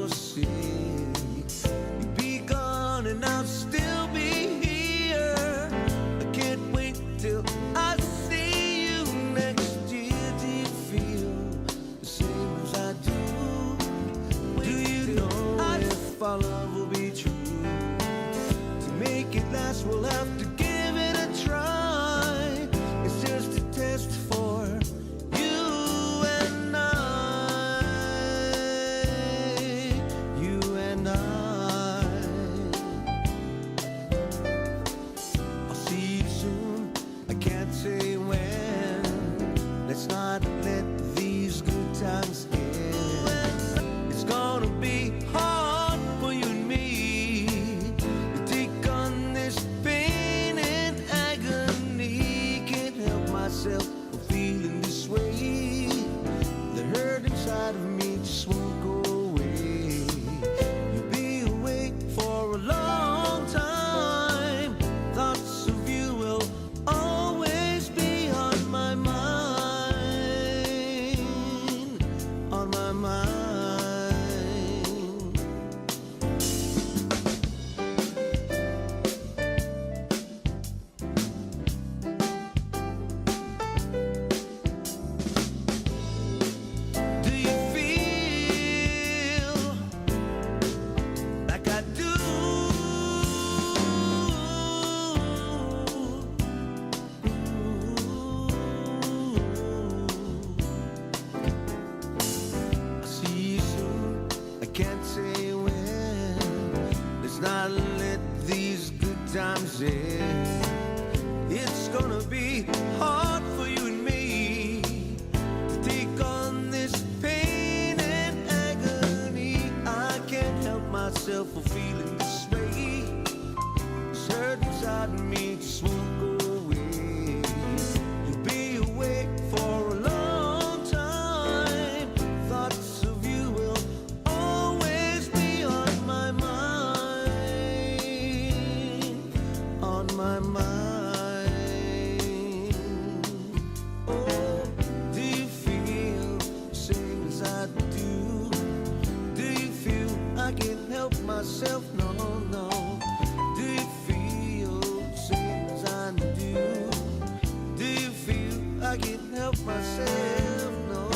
see. You'll be gone and I'll still be here. I can't wait till I see you next year. Do you feel the same as I do? Do you know if our love will be true? To make it last, we'll have to give it a try. It's just a test for you and I. You and I. I'll see you soon. I can't say when. Let's not let these good times end. It's gonna be hard for you and me to take on this pain and agony. Can't help myself from feeling this way. The hurt inside of me just won't go away. You'll be away for a long time. Thoughts of you will always be on my mind. On my mind. Do you feel like I do? I'll see you soon. I can't say when. Let's not let these good times end. It's gonna be hard for you and me to take on this pain and agony. I can't help myself for feeling this way. This hurt inside of me just won't go away. You'll be awake for a long time. Thoughts of you will always be on my mind. On my mind. Oh, do you feel the same as I do? Do you feel I can't help myself? No, no. Do you feel the same as I do? Do you feel I can't help myself? No.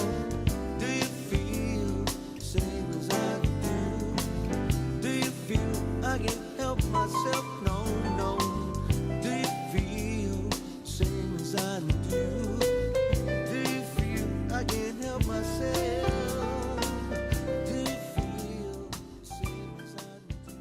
Do you feel the same as I do? Do you feel I can't help myself? No, no. Do you feel the same as I do? Do you feel I can't help myself? Do you feel the same as I do?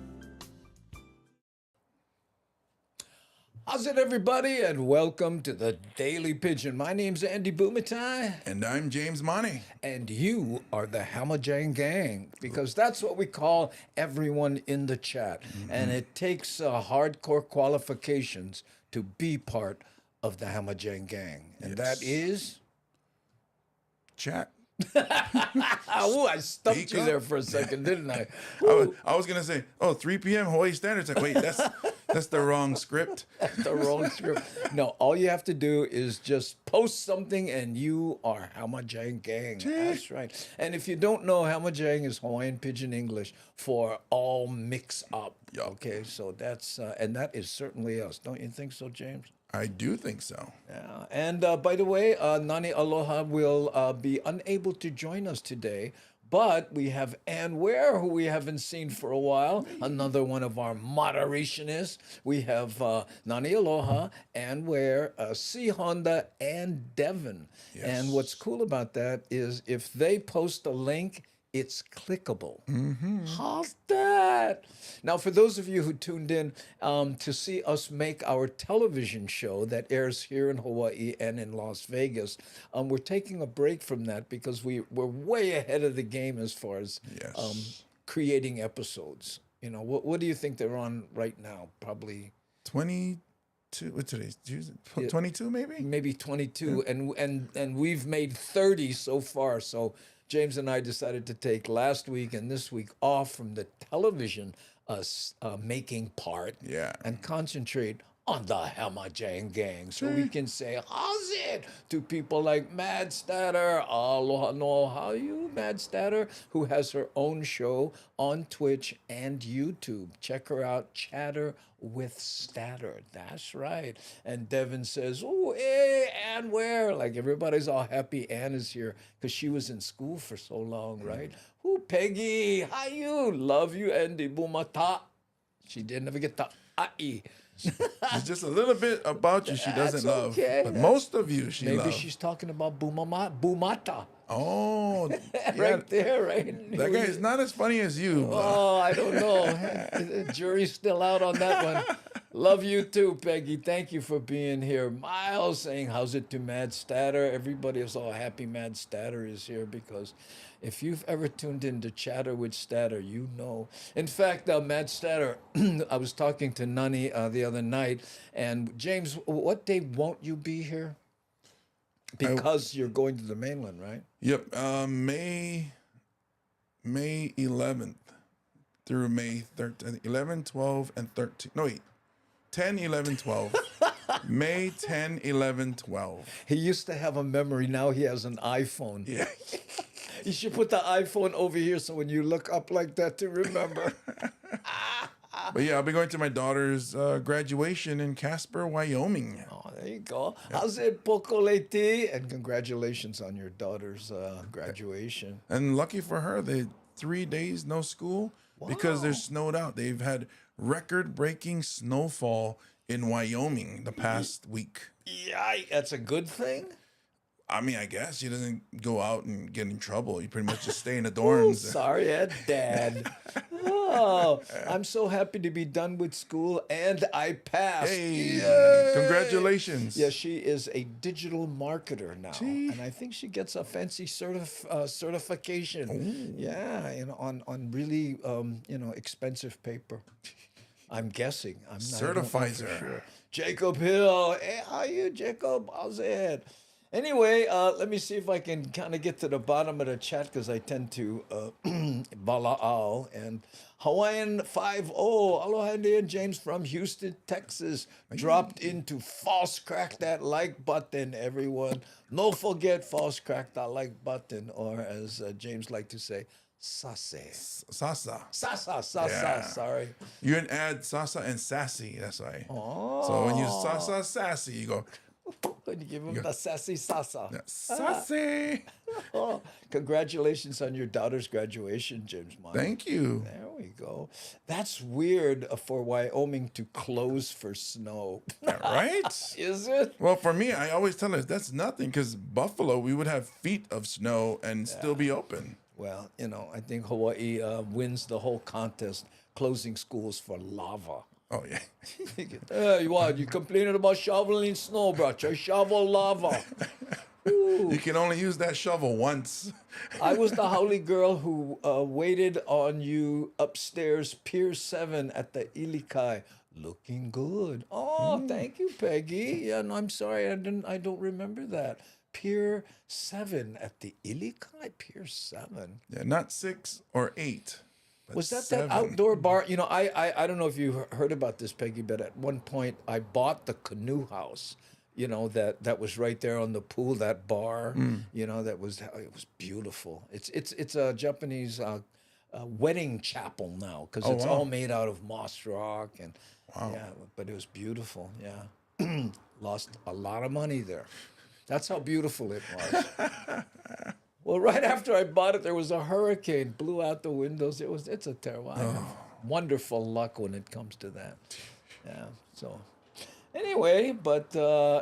How's it, everybody, and welcome to the Daily Pigeon. My name's Andy Bumatai, And I'm James Money. and you are the Hamajang Gang, because that's what we call everyone in the chat. And it takes hardcore qualifications to be part of the Hamajang Gang, and that is... Chat. Oh, I stumped Speak you up. there for a second, didn't I? I was gonna say, 3 p.m. Hawaii Standard. It's like, wait, that's the wrong script. The wrong script. No, all you have to do is just post something and you are Hamajang Gang. That's right. And if you don't know, Hamajang is Hawaiian Pidgin English for all mix up. Yup. Okay, so that's, and that is certainly us. Don't you think so, James? I do think so. Yeah. And by the way, Nani Aloha will be unable to join us today. But we have Ann Ware, who we haven't seen for a while, another one of our moderationists. We have Nani Aloha, Ann Ware, C. Honda, and Devin. And what's cool about that is if they post a link, it's clickable. How's that? Now, for those of you who tuned in to see us make our television show that airs here in Hawaii and in Las Vegas, we're taking a break from that because we're way ahead of the game as far as creating episodes. You know, what do you think they're on right now? Probably 22. What's today's Tuesday? 22 maybe. maybe 22, and we've made 30 so far. So James and I decided to take last week and this week off from the television making part Yeah. and concentrate on the Hammer Jang Gang. So we can say, how's it? To people like Mad Statter. Aloha no, how you, Mad Statter, who has her own show on Twitch and YouTube. Check her out, Chatter with Statter. That's right. And Devin says, oh, hey, Ann, where? Like everybody's all happy Ann is here because she was in school for so long, right? Ooh, Peggy, how you? Love you, Andy Bumata. She didn't ever get the I. It's just a little bit about you she doesn't That's love. okay. But most of you she Maybe loves. she's talking about Bumata. Oh, yeah. Right there, right? That guy is not as funny as you. Oh, I don't know. The jury's still out on that one. Love you too, Peggy. Thank you for being here. Miles saying, how's it to Mad Statter? Everybody is all happy Mad Statter is here because if you've ever tuned into Chatter with Statter, you know. In fact, Mad Statter, I was talking to Nani the other night, and James, what day won't you be here? Because you're going to the mainland, right? Yep. May 11th through May 13th. 11, 12, and 13. No, wait. 10, 11, 12. May 10, 11, 12. He used to have a memory. Now he has an iPhone. Yeah. You should put the iPhone over here so when you look up like that to remember. But yeah, I'll be going to my daughter's graduation in Casper, Wyoming. Oh, there you go. How's it, Pocoleti? And congratulations on your daughter's graduation. And lucky for her, they 3 days no school because they're Wow. snowed out. They've had record-breaking snowfall in Wyoming the past week. Yeah, that's a good thing. I mean, I guess he doesn't go out and get in trouble. You pretty much just stay in the Oh, dorms. sorry, Dad. Oh, I'm so happy to be done with school and I passed. Hey, Yay! congratulations. Yeah, she is a digital marketer now, and I think she gets a fancy certification. Yeah, on really expensive paper. I'm guessing. I don't know Certifies for her. sure. Jacob Hill, hey, how you, Jacob? How's it? Anyway, let me see if I can kind of get to the bottom of the chat because I tend to bala'al and Hawaiian 5-0. Aloha, Andy and James from Houston, Texas, dropped into false crack that like button, everyone. No forget false crack that like button, or as James liked to say, sase. Sasa. Sasa, Yeah. sorry. You can add Sasa and Sassy. That's why. Oh. So when you Sasa Sassy, you go When you give him the sassy sasa. Sassy. Oh, congratulations on your daughter's graduation, James Mike. Thank you. There we go. That's weird for Wyoming to close for snow. Right? Is it? Well, for me, I always tell her that's nothing because Buffalo, we would have feet of snow and still be open. Well, I think Hawaii wins the whole contest, closing schools for lava. Oh, yeah. Hey, what? You complaining about shoveling snow, bro? I shovel lava. You can only use that shovel once. I was the Howley girl who waited on you upstairs, Pier 7 at the Ilikai. Looking good. Oh, thank you, Peggy. Yeah, no, I'm sorry, I don't remember that. Pier 7 at the Ilikai? Pier 7. Yeah, not 6 or 8. but Was that 7. outdoor bar? I don't know if you heard about this, Peggy, but at one point I bought the canoe house. That was right there on the pool. That bar. It was beautiful. It's a Japanese wedding chapel now because it's all made out of moss rock and yeah, but it was beautiful. Yeah, lost a lot of money there. That's how beautiful it was. Well, right after I bought it, there was a hurricane, blew out the windows. It's a terrible. I have wonderful luck when it comes to that. Yeah. So, anyway, but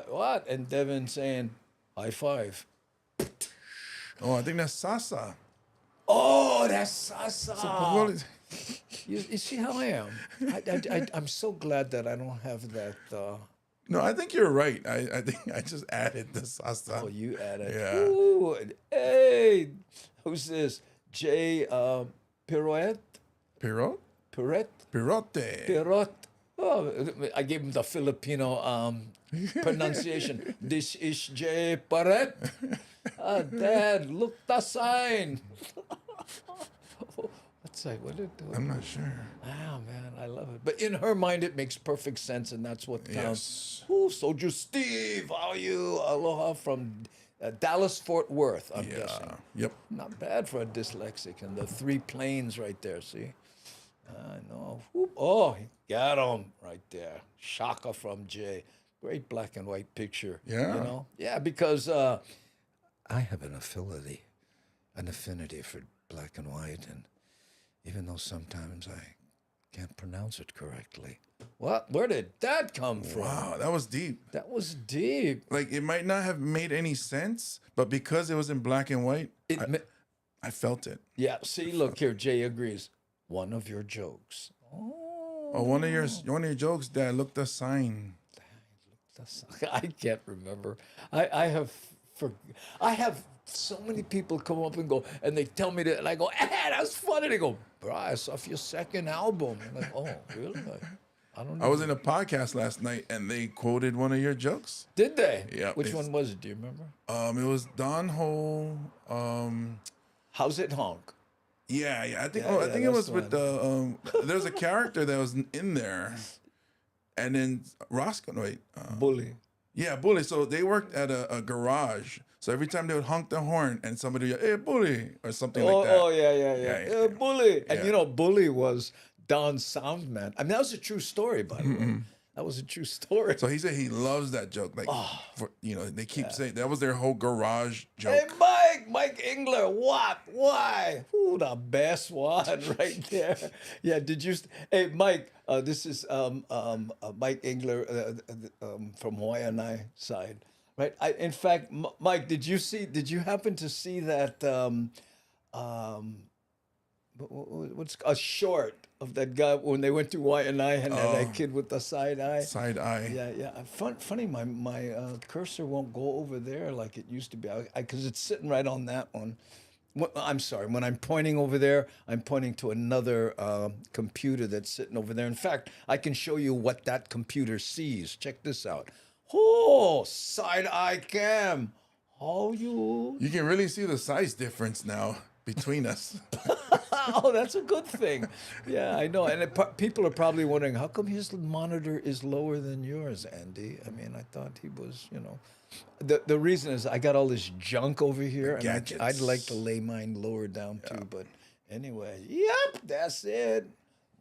what? And Devin saying, high five. Oh, I think that's Sasa. Oh, that's Sasa. What is- You see how I am? I'm so glad that I don't have that. No, I think you're right. I think I just added the Sasa. Oh, you added. Yeah. Ooh, hey, who's this? Jay Pirouette? Pirot? Pirouette? Pirote. Pirot. Oh, I gave him the Filipino pronunciation. This is Jay Pirouette. Dad, look the sign. What's website? What did it do? I'm not sure. Ah, man, I love it. But in her mind, it makes perfect sense, and that's what counts. Yes. Ooh, Soldier Steve, how are you? Aloha from Dallas, Fort Worth, I'm Yeah. guessing. Yep. Not bad for a dyslexic. And the three planes right there, see? I know. Whoop. Oh, he got him right there. Shaka from Jay. Great black and white picture. Yeah. You know? Yeah, because I have an affinity for black and white, and even though sometimes I can't pronounce it correctly. What? Where did that come from? Wow, that was deep. That was deep. Like it might not have made any sense, but because it was in black and white, I felt it. Yeah, see, look here, Jay agrees. One of your jokes. Oh, one of your jokes, Dad. Look the sign. I can't remember. I have so many people come up and go, and they tell me that, and I go, that's funny. They go, bro, I saw your second album. I'm like, oh, really? I don't know. I was in a podcast last night, and they quoted one of your jokes. Did they? Yeah. Which one was it? Do you remember? It was Don Ho. How's it honk? Yeah. I think. Yeah, I think it that's was the with the. There's a character that was in there, and then Roscoe. Wait. Bully. Yeah, Bully. So they worked at a garage. So every time they would honk the horn, and somebody would, hey, Bully, or something like that. Oh, yeah. Bully. And Yeah. you know, Bully was Don's sound man. I mean, that was a true story, by the way. That was a true story. So he said he loves that joke. Like, they keep saying that was their whole garage joke. Hey, Mike Engler, what? Why? Ooh, the best one right there. Yeah, did you? Hey, Mike, this is Mike Engler from Hawaii and I side, right? In fact, Mike, did you happen to see that? What's a short of that guy when they went to Y&I and that kid with the side eye? Side eye. Yeah. Funny, my cursor won't go over there like it used to be because it's sitting right on that one. I'm sorry. When I'm pointing over there, I'm pointing to another computer that's sitting over there. In fact, I can show you what that computer sees. Check this out. Oh, side eye cam. How you? You can really see the size difference now between us. Oh, that's a good thing. Yeah, I know. And people are probably wondering, how come his monitor is lower than yours, Andy? I mean, I thought he was, The reason is I got all this junk over here, and I'd like to lay mine lower down too. But anyway, yep, that's it.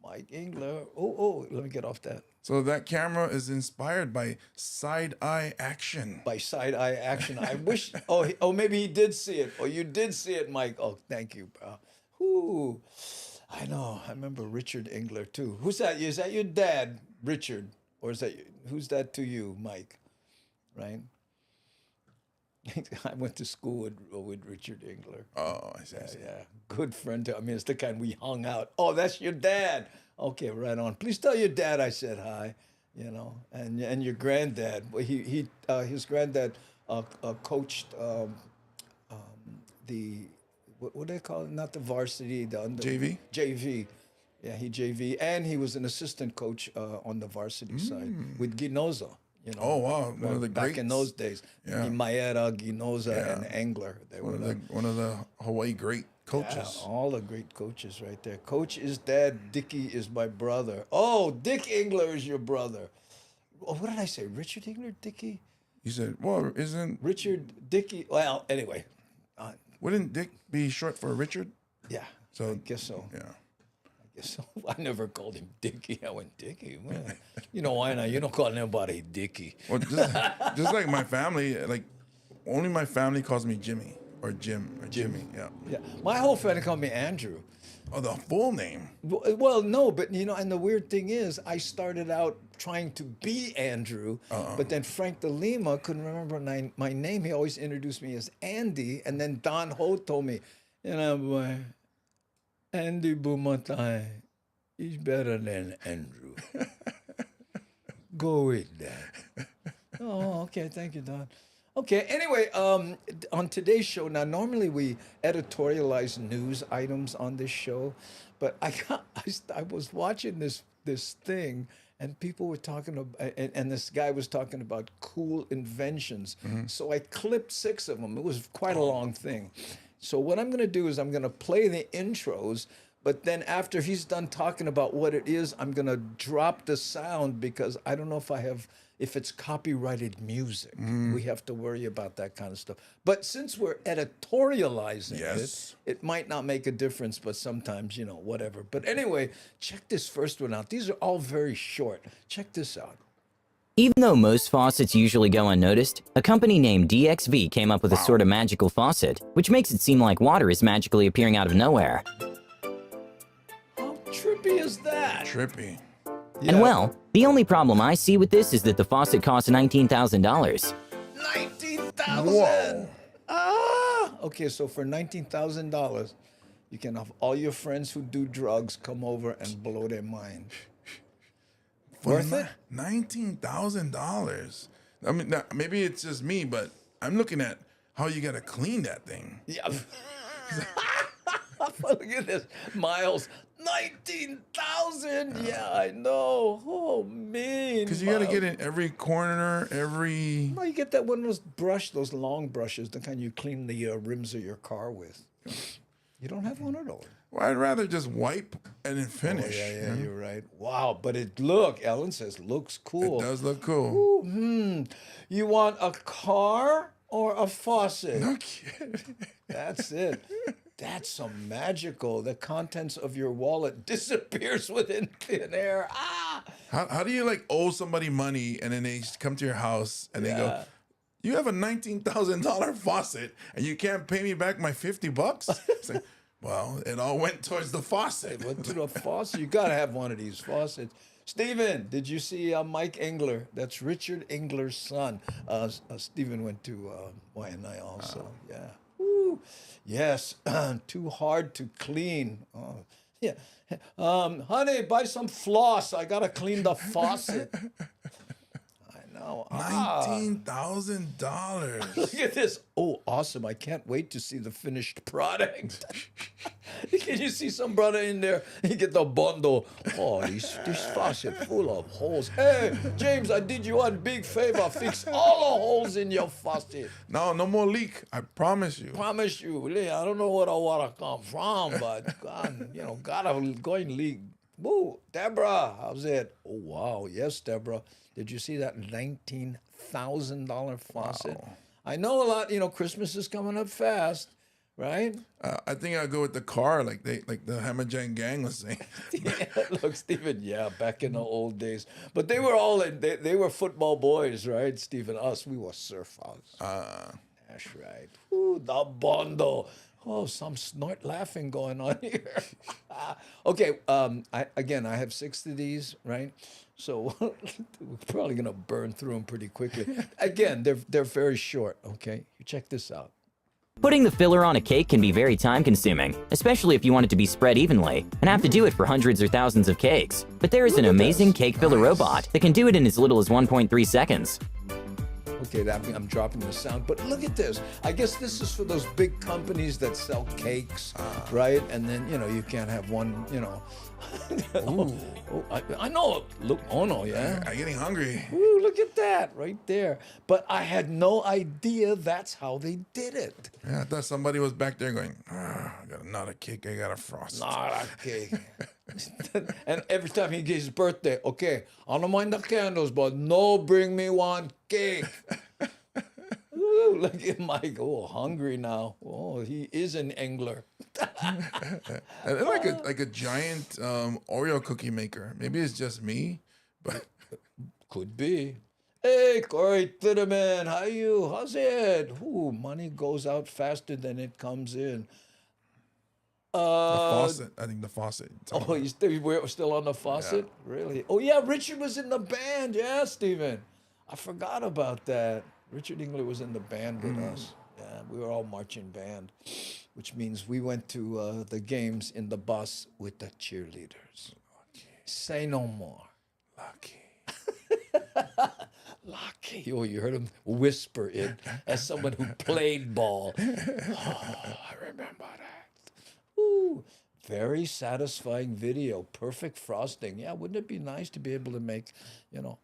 Mike Engler. Oh, let me get off that. So that camera is inspired by side eye action. By side eye action. I wish. Maybe he did see it. Oh, you did see it, Mike. Oh, thank you, bro. Ooh, I know. I remember Richard Engler too. Who's that? Is that your dad, Richard, or is that who's that to you, Mike? Right. I went to school with Richard Engler. Oh, I see. Yeah, good friend. I mean, it's the kind we hung out. Oh, that's your dad. Okay, right on. Please tell your dad I said hi. And your granddad. His granddad coached the what do they call it? Not the varsity, the JV. JV. Yeah, he JV, and he was an assistant coach on the varsity side with Ginoza. Oh wow, one of the back greats. in those days. Yeah. Maeda, Ginoza, and Engler. They were one of the Hawaii great coaches. Yeah, all the great coaches right there. Coach is dad. Dickie is my brother. Oh, Dick Engler is your brother. Oh, what did I say? Richard Engler, Dickie? You said, well, isn't Richard Dickie? Well, anyway. Wouldn't Dick be short for Richard? Yeah. So I guess so. Yeah. I guess so. I never called him Dickie. I went Dickie. Well, why not? You don't call anybody Dickie. Well, just like my family, like only my family calls me Jimmy or Jim or Jimmy. Yeah. Yeah. My whole family called me Andrew. Oh, the full name. Well, no, but and the weird thing is, I started out trying to be Andrew, but then Frank de Lima couldn't remember my name. He always introduced me as Andy, and then Don Ho told me, boy, Andy Bumatai, he's better than Andrew. Go with that. Oh, okay, thank you, Don. Okay, anyway, on today's show, now normally we editorialize news items on this show, but I was watching this thing, and people were talking about, and this guy was talking about cool inventions. So I clipped 6 of them. It was quite a long thing. So what I'm going to do is I'm going to play the intros, But then after he's done talking about what it is, I'm gonna drop the sound because I don't know if it's copyrighted music. We have to worry about that kind of stuff. But since we're editorializing Yes. it might not make a difference, but sometimes, whatever. But anyway, check this first one out. These are all very short. Check this out. Even though most faucets usually go unnoticed, a company named DXV came up with a sort of magical faucet, which makes it seem like water is magically appearing out of nowhere. How trippy is that? Trippy. And well, the only problem I see with this is that the faucet costs $19,000. 19,000. Whoa. Okay, so for $19,000, you can have all your friends who do drugs come over and blow their mind. Worth it? $19,000. I mean, now, maybe it's just me, but I'm looking at how you gotta clean that thing. Yeah. Look at this, Miles. 19,000. Yeah, I know. Oh man. Because you gotta get in every corner, every. No, you get that one of those long brushes, the kind you clean the rims of your car with. You don't have one of those. Well, I'd rather just wipe and then finish. Oh, yeah, you know? you're right. Wow, but Ellen says, looks cool. It does look cool. You want a car or a faucet? No kidding. That's it. That's so magical. The contents of your wallet disappears within thin air. How do you like owe somebody money and then they come to your house and they go, you have a $19,000 faucet and you can't pay me back my $50? It's like, well, it all went towards the faucet. Went to the faucet. You got to have one of these faucets. Stephen, did you see Mike Engler? That's Richard Engler's son. Stephen went to YNI also. Yeah. Woo. Yes. Too hard to clean. Oh, yeah. Honey, buy some floss. I got to clean the faucet. No. $19,000. Look at this. Oh, awesome. I can't wait to see the finished product. Can you see some brother in there? He get the bundle. Oh, this faucet full of holes. Hey, James, I did you one big favor. Fix all the holes in your faucet. No more leak. I promise you. Promise you. I don't know where the water come from, but gotta go and leak. Woo, Deborah, how's it? Oh, wow. Yes, Deborah. Did you see that $19,000 faucet? Wow. I know a lot, Christmas is coming up fast, right? I think I'll go with the car, like the Hammerjang gang was saying. Yeah, look, Stephen, back in the old days. But they were all they were football boys, right, Stephen? Us, we were surf house. That's right. Ooh, the bundle. Oh, some snort laughing going on here. Okay, I have 6 of these, right? So we're probably gonna burn through them pretty quickly. Again, they're very short. Okay, you check this out. Putting the filler on a cake can be very time-consuming, especially if you want it to be spread evenly, and have to do it for hundreds or thousands of cakes. But there is an amazing cake filler robot that can do it in as little as 1.3 seconds. Okay, I'm dropping the sound, but look at this. I guess this is for those big companies that sell cakes, right? And then, you can't have one, I know. Look, no, yeah. I'm getting hungry. Ooh, look at that right there. But I had no idea that's how they did it. Yeah, I thought somebody was back there going, I got not a cake, I got a frost. Not a cake. And every time he gets his birthday, okay, I don't mind the candles, but no, bring me one cake. Ooh, look at Mike. Oh, hungry now. Oh, he is an angler. And like a giant Oreo cookie maker. Maybe it's just me, but Could be. Hey, Corey Titterman, how you? How's it? Ooh, money goes out faster than it comes in. the faucet. I think the faucet. Oh, we're still on the faucet? Yeah. Really? Oh, yeah, Richard was in the band. Yeah, Stephen. I forgot about that. Richard Engler was in the band with us. Yeah, we were all marching band, which means we went to the games in the bus with the cheerleaders. Say no more. Lucky. Lucky. Oh, you heard him whisper it as someone who played ball. Oh, I remember that. Ooh, very satisfying video. Perfect frosting. Yeah, wouldn't it be nice to be able to make,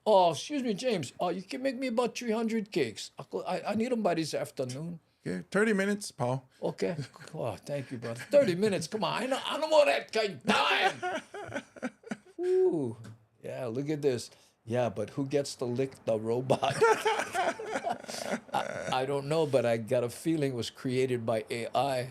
Oh, excuse me, James. You can make me about 300 cakes. I need them by this afternoon. Okay, 30 minutes, Paul. Okay. Oh, thank you, brother. 30 minutes. Come on. I don't want that kind of time. Ooh. Yeah, look at this. Yeah, but who gets to lick the robot? I don't know, but I got a feeling it was created by AI.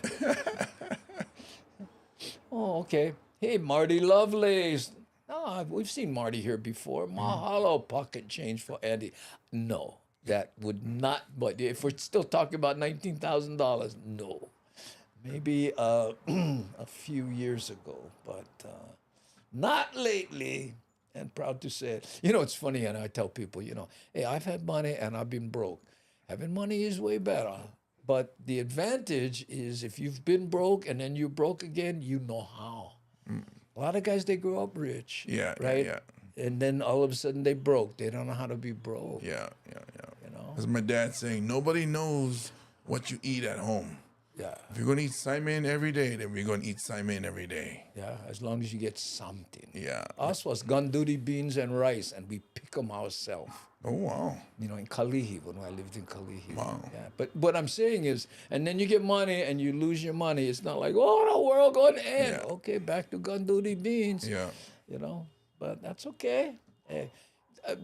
Oh, okay. Hey, Marty Lovelace. Oh, we've seen Marty here before. Mahalo, pocket change for Andy. No, that would not. But if we're still talking about $19,000, no. Maybe a few years ago, but not lately. And proud to say it. You know, it's funny, and I tell people, hey, I've had money and I've been broke. Having money is way better. But the advantage is if you've been broke and then you're broke again, you know how. A lot of guys, they grow up rich. Yeah, right? yeah. And then all of a sudden they broke. They don't know how to be broke. Yeah. You know? As my dad saying, nobody knows what you eat at home. Yeah. If you're going to eat Simon every day, then we're going to eat Simon every day. Yeah, as long as you get something. Yeah. Us was ganduri beans and rice, and we pick them ourselves. Oh, wow. In Kalihi, when I lived in Kalihi. Wow. Yeah. But what I'm saying is, and then you get money and you lose your money. It's not like, oh, the world going to end. Yeah. Okay, back to ganduri beans. Yeah. But that's okay. Hey,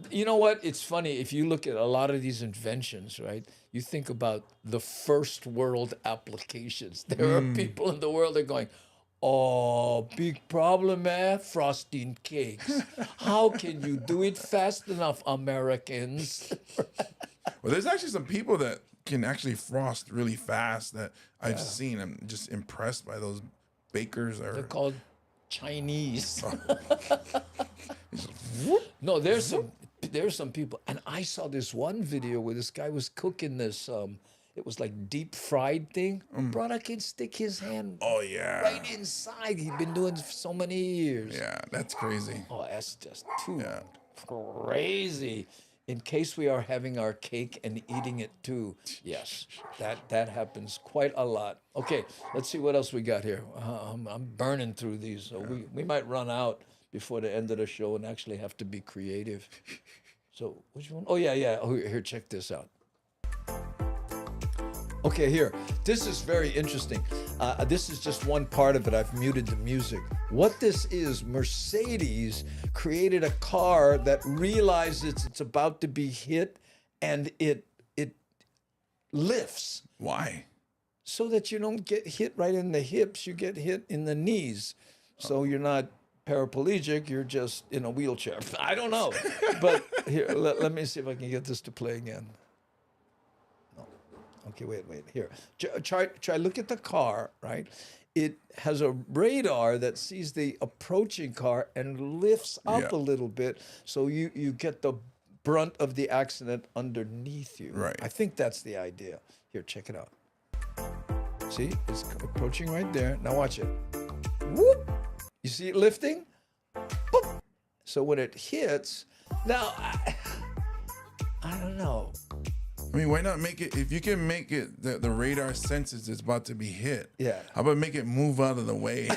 you know what? It's funny. If you look at a lot of these inventions, right? You think about the first world applications. There are people in the world that are going, oh, big problem, frosting cakes. How can you do it fast enough, Americans? Well, there's actually some people that can actually frost really fast that I've seen. I'm just impressed by those bakers. They're called Chinese. Oh. No, there's some people, and I saw this one video where this guy was cooking this. It was like deep fried thing. Brother can stick his hand Oh, yeah. right inside. He'd been doing it for so many years. Yeah, that's crazy. Oh, that's just too crazy. In case we are having our cake and eating it too. Yes, that happens quite a lot. Okay, let's see what else we got here. I'm burning through these, so we might run out before the end of the show and actually have to be creative. So which one? Oh, yeah. Oh, here, check this out. Okay, here. This is very interesting. This is just one part of it. I've muted the music. What this is, Mercedes created a car that realizes it's about to be hit, and it lifts Why? so that you don't get hit right in the hips. You get hit in the knees. So you're not paraplegic, you're just in a wheelchair. I don't know. But here, let me see if I can get this to play again. Okay, wait. Here, try. Look at the car, right? It has a radar that sees the approaching car and lifts up a little bit, so you get the brunt of the accident underneath you. Right. I think that's the idea. Here, check it out. See, it's approaching right there. Now watch it. Whoop! You see it lifting? Boop! So when it hits, now I don't know. I mean, why not make it, if you can make it, the radar senses it's about to be hit. Yeah. How about make it move out of the way?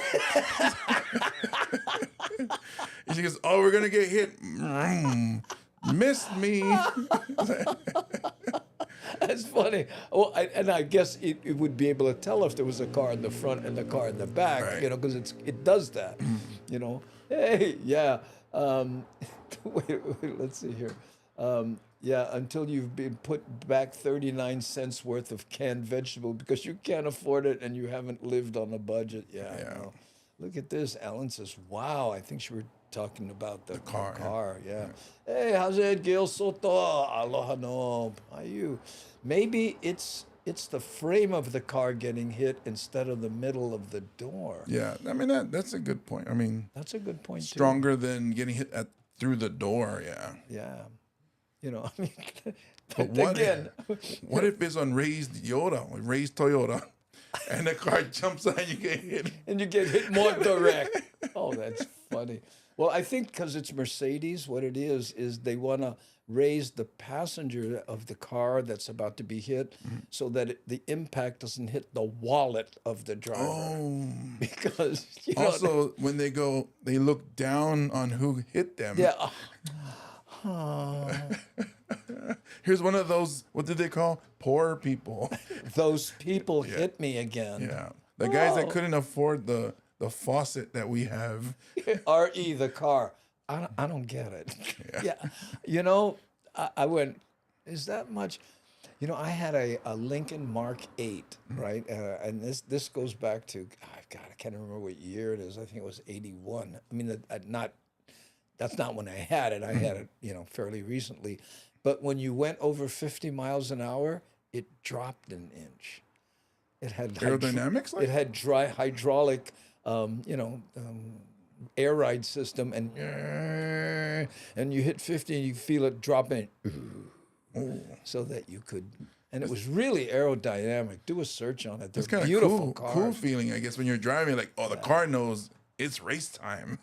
She goes, oh, we're going to get hit. Missed me. That's funny. Well, and I guess it would be able to tell if there was a car in the front and the car in the back, Right. because it does that, Hey, yeah. Wait, let's see here. Yeah, until you've been put back 39 cents worth of canned vegetable because you can't afford it and you haven't lived on a budget. Yeah. I know. Look at this. Alan says, wow, I think she were talking about the car. Yeah. Hey, how's it, Gil Soto? Aloha no. How are you? Maybe it's the frame of the car getting hit instead of the middle of the door. Yeah, I mean, that's a good point. I mean, That's a good point, too. stronger than getting hit through the door, yeah. Yeah. I mean, But what again. What if it's on raised Toyota, and the car jumps on and you get hit? And you get hit more direct. Oh, that's funny. Well, I think because it's Mercedes, what it is they want to raise the passenger of the car that's about to be hit so that the impact doesn't hit the wallet of the driver. Oh. Because, Also, when they go, they look down on who hit them. yeah. Here's one of those, what did they call? Poor people. Those people hit me again. Yeah. The guys that Oh. couldn't afford the faucet that we have. RE, the car. I don't get it. Yeah. You know, I went, is that much? You know, I had a Lincoln Mark 8, right? And this goes back to, God, I can't remember what year it is. I think it was 81. I mean, that's not when I had it. I had it, you know, fairly recently. But when you went over 50 miles an hour, it dropped an inch. It had Aerodynamics like it had dry hydraulic, air ride system, and you hit 50 and you feel it drop in, so that you could. And it was really aerodynamic. Do a search on it. They're It's kind of beautiful cool feeling, I guess, when you're driving, like, oh, the car knows it's race time.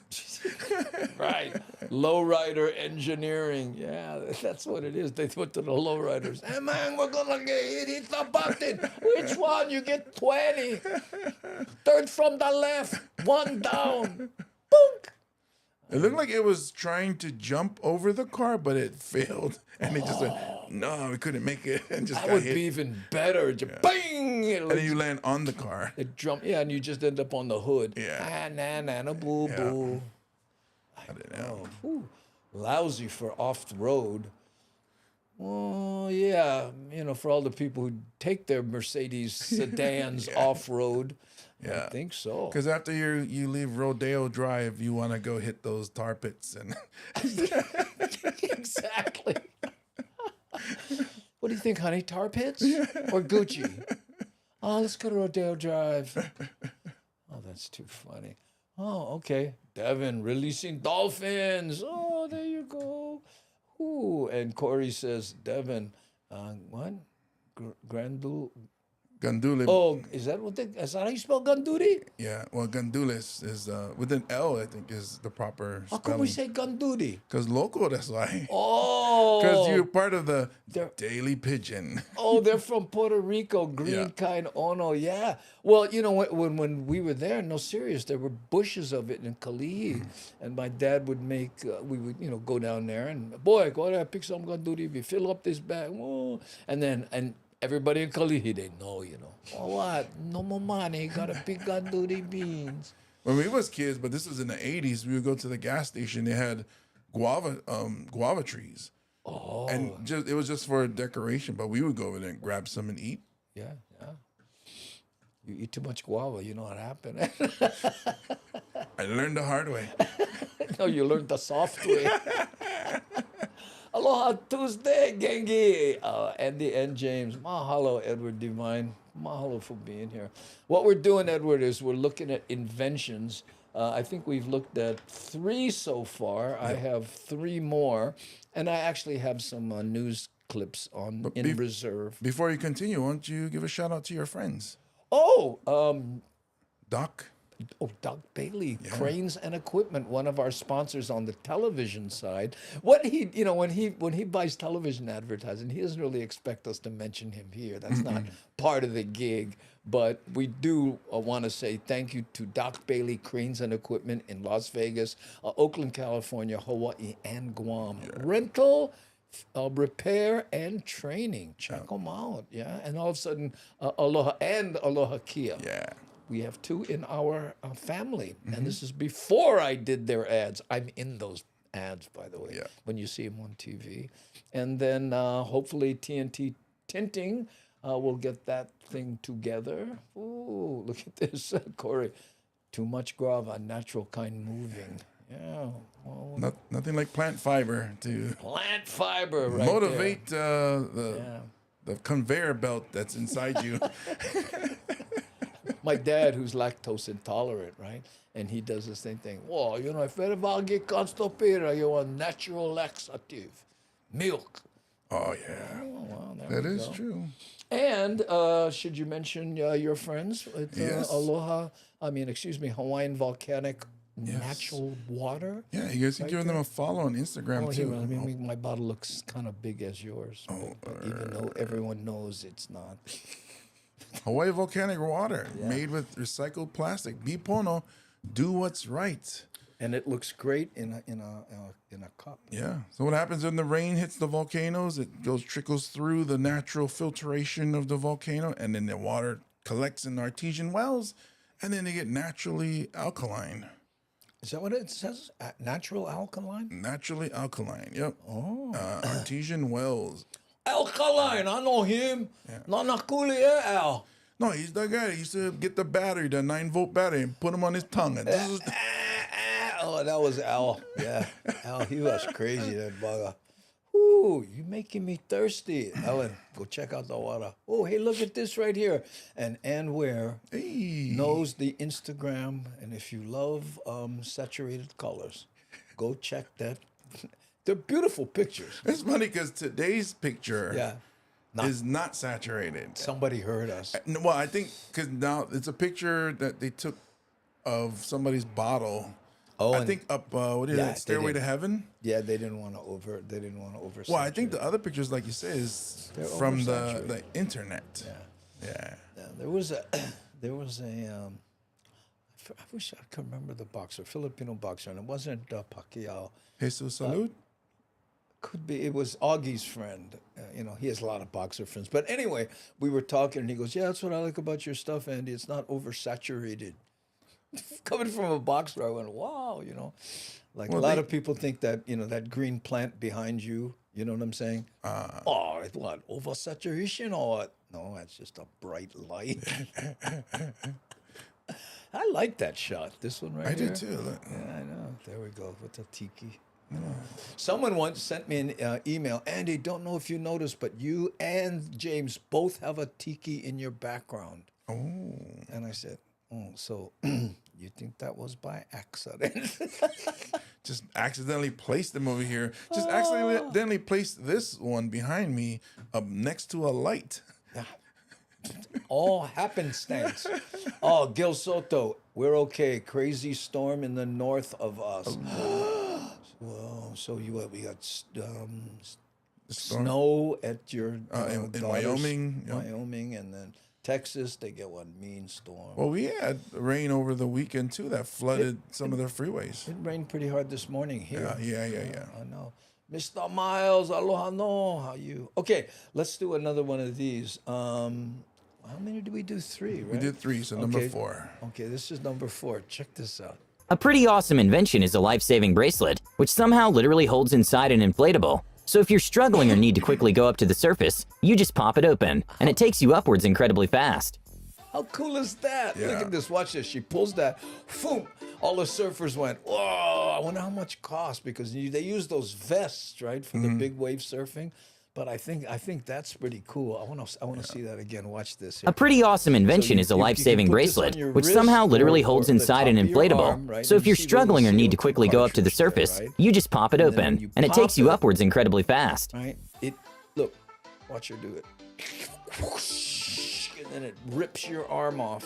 Right. Lowrider engineering. Yeah, that's what it is. They put to the lowriders. Hey, man, we're going to get hit the button. Which one? You get 20. Third from the left. One down. Boom. It looked like it was trying to jump over the car, but it failed. And it just went, no, we couldn't make it. And just That got would hit. be even better. Just bang! And then you land on the car. It jump, yeah, and you just end up on the hood. Yeah. Na, boo, Yeah. boo. I don't know. Oh, whew. Lousy for off-road. Oh, yeah, you know, for all the people who take their Mercedes sedans off-road. Yeah. I think so. Because after you leave Rodeo Drive, you want to go hit those tar pits. And Exactly. What do you think, honey? Tar pits or Gucci? Oh, let's go to Rodeo Drive. Oh, that's too funny. Oh, okay. Devin releasing dolphins. Oh, there you go. Ooh, and Corey says, Devin, what? Gandula. Oh, is that how you spell Ganduri? Yeah, well, Gandules is with an L, I think, is the proper How come we spelling. say Ganduri? Because local, that's why. Oh. Because you're part of the They're- Daily Pigeon. Oh, they're from Puerto Rico, green Yeah. kind ono, yeah. Well, you know, when we were there, no serious, there were bushes of it in Kalihi, and my dad would make, we would, you know, go down there and, boy, go there, pick some ganduri, we fill up this bag, oh, and everybody in Kalihi, they know, you know, oh, what, no more money, gotta pick ganduri beans. When we was kids, but this was in the 80s, we would go to the gas station. They had guava trees. Oh, And it was just for decoration, but we would go over there and grab some and eat. yeah. You eat too much guava, you know what happened. I learned the hard way. No, you learned the soft way. Aloha Tuesday, Gengi. Andy and James. Mahalo, Edward Divine. Mahalo for being here. What we're doing, Edward, is we're looking at inventions. I think we've looked at 3 so far. I have 3 more. And I actually have some news clips in reserve. Before you continue, why don't you give a shout out to your friends? Oh, Doc. Doug Bailey, Cranes and Equipment, one of our sponsors on the television side. What he, you know, when he buys television advertising, he doesn't really expect us to mention him here. That's not part of the gig. But we do want to say thank you to Doc Bailey, Cranes and Equipment in Las Vegas, Oakland, California, Hawaii, and Guam. Rental, repair, and training. Check them out. Yeah, and all of a sudden, Aloha Kia. Yeah. We have 2 in our family, and this is before I did their ads. I'm in those ads, by the way, Yeah. when you see them on TV. And then hopefully TNT Tinting will get that thing together. Ooh, look at this, Corey. Too much guava, natural kind moving. Yeah. Well, Nothing like plant fiber to plant fiber, right? motivate there. Yeah. the conveyor belt that's inside you. My dad, who's lactose intolerant, right? And he does the same thing. Well, you know, if ever get constipated, you want natural laxative, milk. Oh, yeah. Oh, well, there That we is go. true. And should you mention your friends with Yes. Hawaiian Volcanic Natural Water? Yeah, you guys can give them a follow on Instagram, Oh, too. here, let me make my bottle looks kind of big as yours, but even though everyone knows it's not. Hawaii volcanic water made with recycled plastic. Bipono, do what's right. and it looks great in a cup. Yeah. So what happens when the rain hits the volcanoes? It trickles through the natural filtration of the volcano, and then the water collects in artesian wells, and then they get naturally alkaline. Is that what it says? Natural alkaline? Naturally alkaline. Yep. Oh. Artesian wells. Alkaline, I know him. Nanakuli Al. No, he's the guy that used to get the battery, the 9-volt battery, and put him on his tongue. And this is Oh, that was Al. Yeah, Al, he was crazy, that bugger. Ooh, you making me thirsty. Ellen, go check out the water. Oh, hey, look at this right here. And Ann Ware knows the Instagram. And if you love saturated colors, go check that. They're beautiful pictures. It's funny because today's picture Yeah. is not saturated. Somebody heard us. No, well, I think because now it's a picture that they took of somebody's bottle. Oh, I and- think up what is Yeah, it? Stairway they to Heaven. Yeah, they didn't want to over. Well, I think the other pictures, like you say, is They're from the oversaturated. internet. Yeah. Yeah. There was a I wish I could remember the boxer, Filipino boxer, and it wasn't Pacquiao. Jesus Salud. Could be. It was Augie's friend. He has a lot of boxer friends. But anyway, we were talking, and he goes, "Yeah, that's what I like about your stuff, Andy. It's not oversaturated." Coming from a boxer, I went, "Wow," Like Well, a lot they- of people think that that green plant behind you. You know what I'm saying? It's what, oversaturation or what? No, that's just a bright light. I like that shot. This one right I here. did too. Look. Yeah, I know. There we go with the tiki. Someone once sent me an email. Andy, don't know if you noticed, but you and James both have a tiki in your background. Oh. And I said, "Oh, so you think that was by accident?" Just accidentally placed them over here. Just accidentally placed this one behind me next to a light. All happenstance. Oh, Gil Soto, we're okay. Crazy storm in the north of us. Whoa, so we got snow at your In daughter's- Wyoming, yep. Wyoming, and then Texas, they get one mean storm. Well, we had rain over the weekend too that flooded some of their freeways. It rained pretty hard this morning here. Yeah. I know. Mr. Miles, aloha no, how you? Okay, let's do another one of these. How many did we do? 3, right? We did 3, so number Okay. 4. Okay, this is number 4. Check this out. A pretty awesome invention is a life-saving bracelet, which somehow literally holds inside an inflatable. So if you're struggling or need to quickly go up to the surface, you just pop it open, and it takes you upwards incredibly fast. How cool is that? Look Yeah. at this. Watch this. She pulls that. Boom. All the surfers went, whoa. I wonder how much it costs because they use those vests, right, for the big wave surfing. But I think that's pretty cool. I want to see that again. Watch this. Here. A pretty awesome invention you- is a you can life-saving put this on bracelet, your which wrist somehow literally or holds the inside an top of your inflatable. arm, right? So And if you you're see the struggling or need to silicone quickly go up to the cartridge there, surface, right? you just pop it And then open, you and it pop takes you it. upwards incredibly fast. Right? Look, watch her do it. Whoosh, and then it rips your arm off,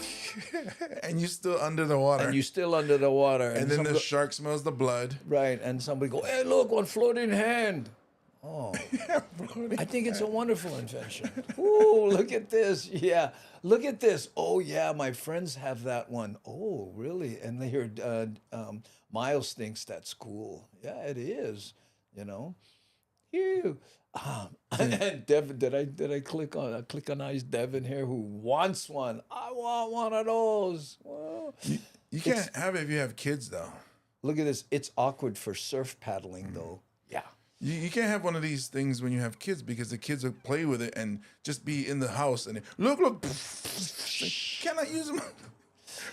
And you still under the water. and you're still under the water. and then some the go- shark smells the blood. right, and somebody go, "Hey, look, one floating hand." Oh, I think it's a wonderful invention. Ooh, look at this. Yeah, look at this. Oh, yeah, my friends have that one. Oh, really? And they hear Miles thinks that's cool. Yeah, it is. Phew. And Devin, did I click on eyes Devin here who wants one? I want one of those. Well, You can't have it if you have kids, though. look at this. It's awkward for surf paddling, though. Yeah. You can't have one of these things when you have kids because the kids will play with it and just be in the house and look. Cannot use them.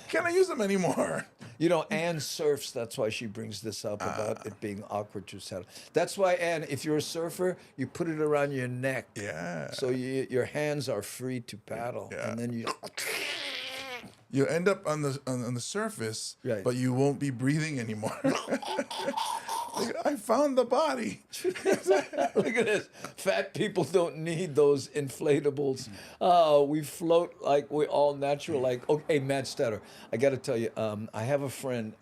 Cannot use them anymore. Anne surfs. That's why she brings this up about it being awkward to settle. That's why, Anne, if you're a surfer, you put it around your neck. Yeah. So your hands are free to paddle, and then you. You'll end up on the surface, Right. but you won't be breathing anymore. I found the body. Look at this. Fat people don't need those inflatables. We float like we're all natural. Like, okay, Matt Stetter, I got to tell you, I have a friend.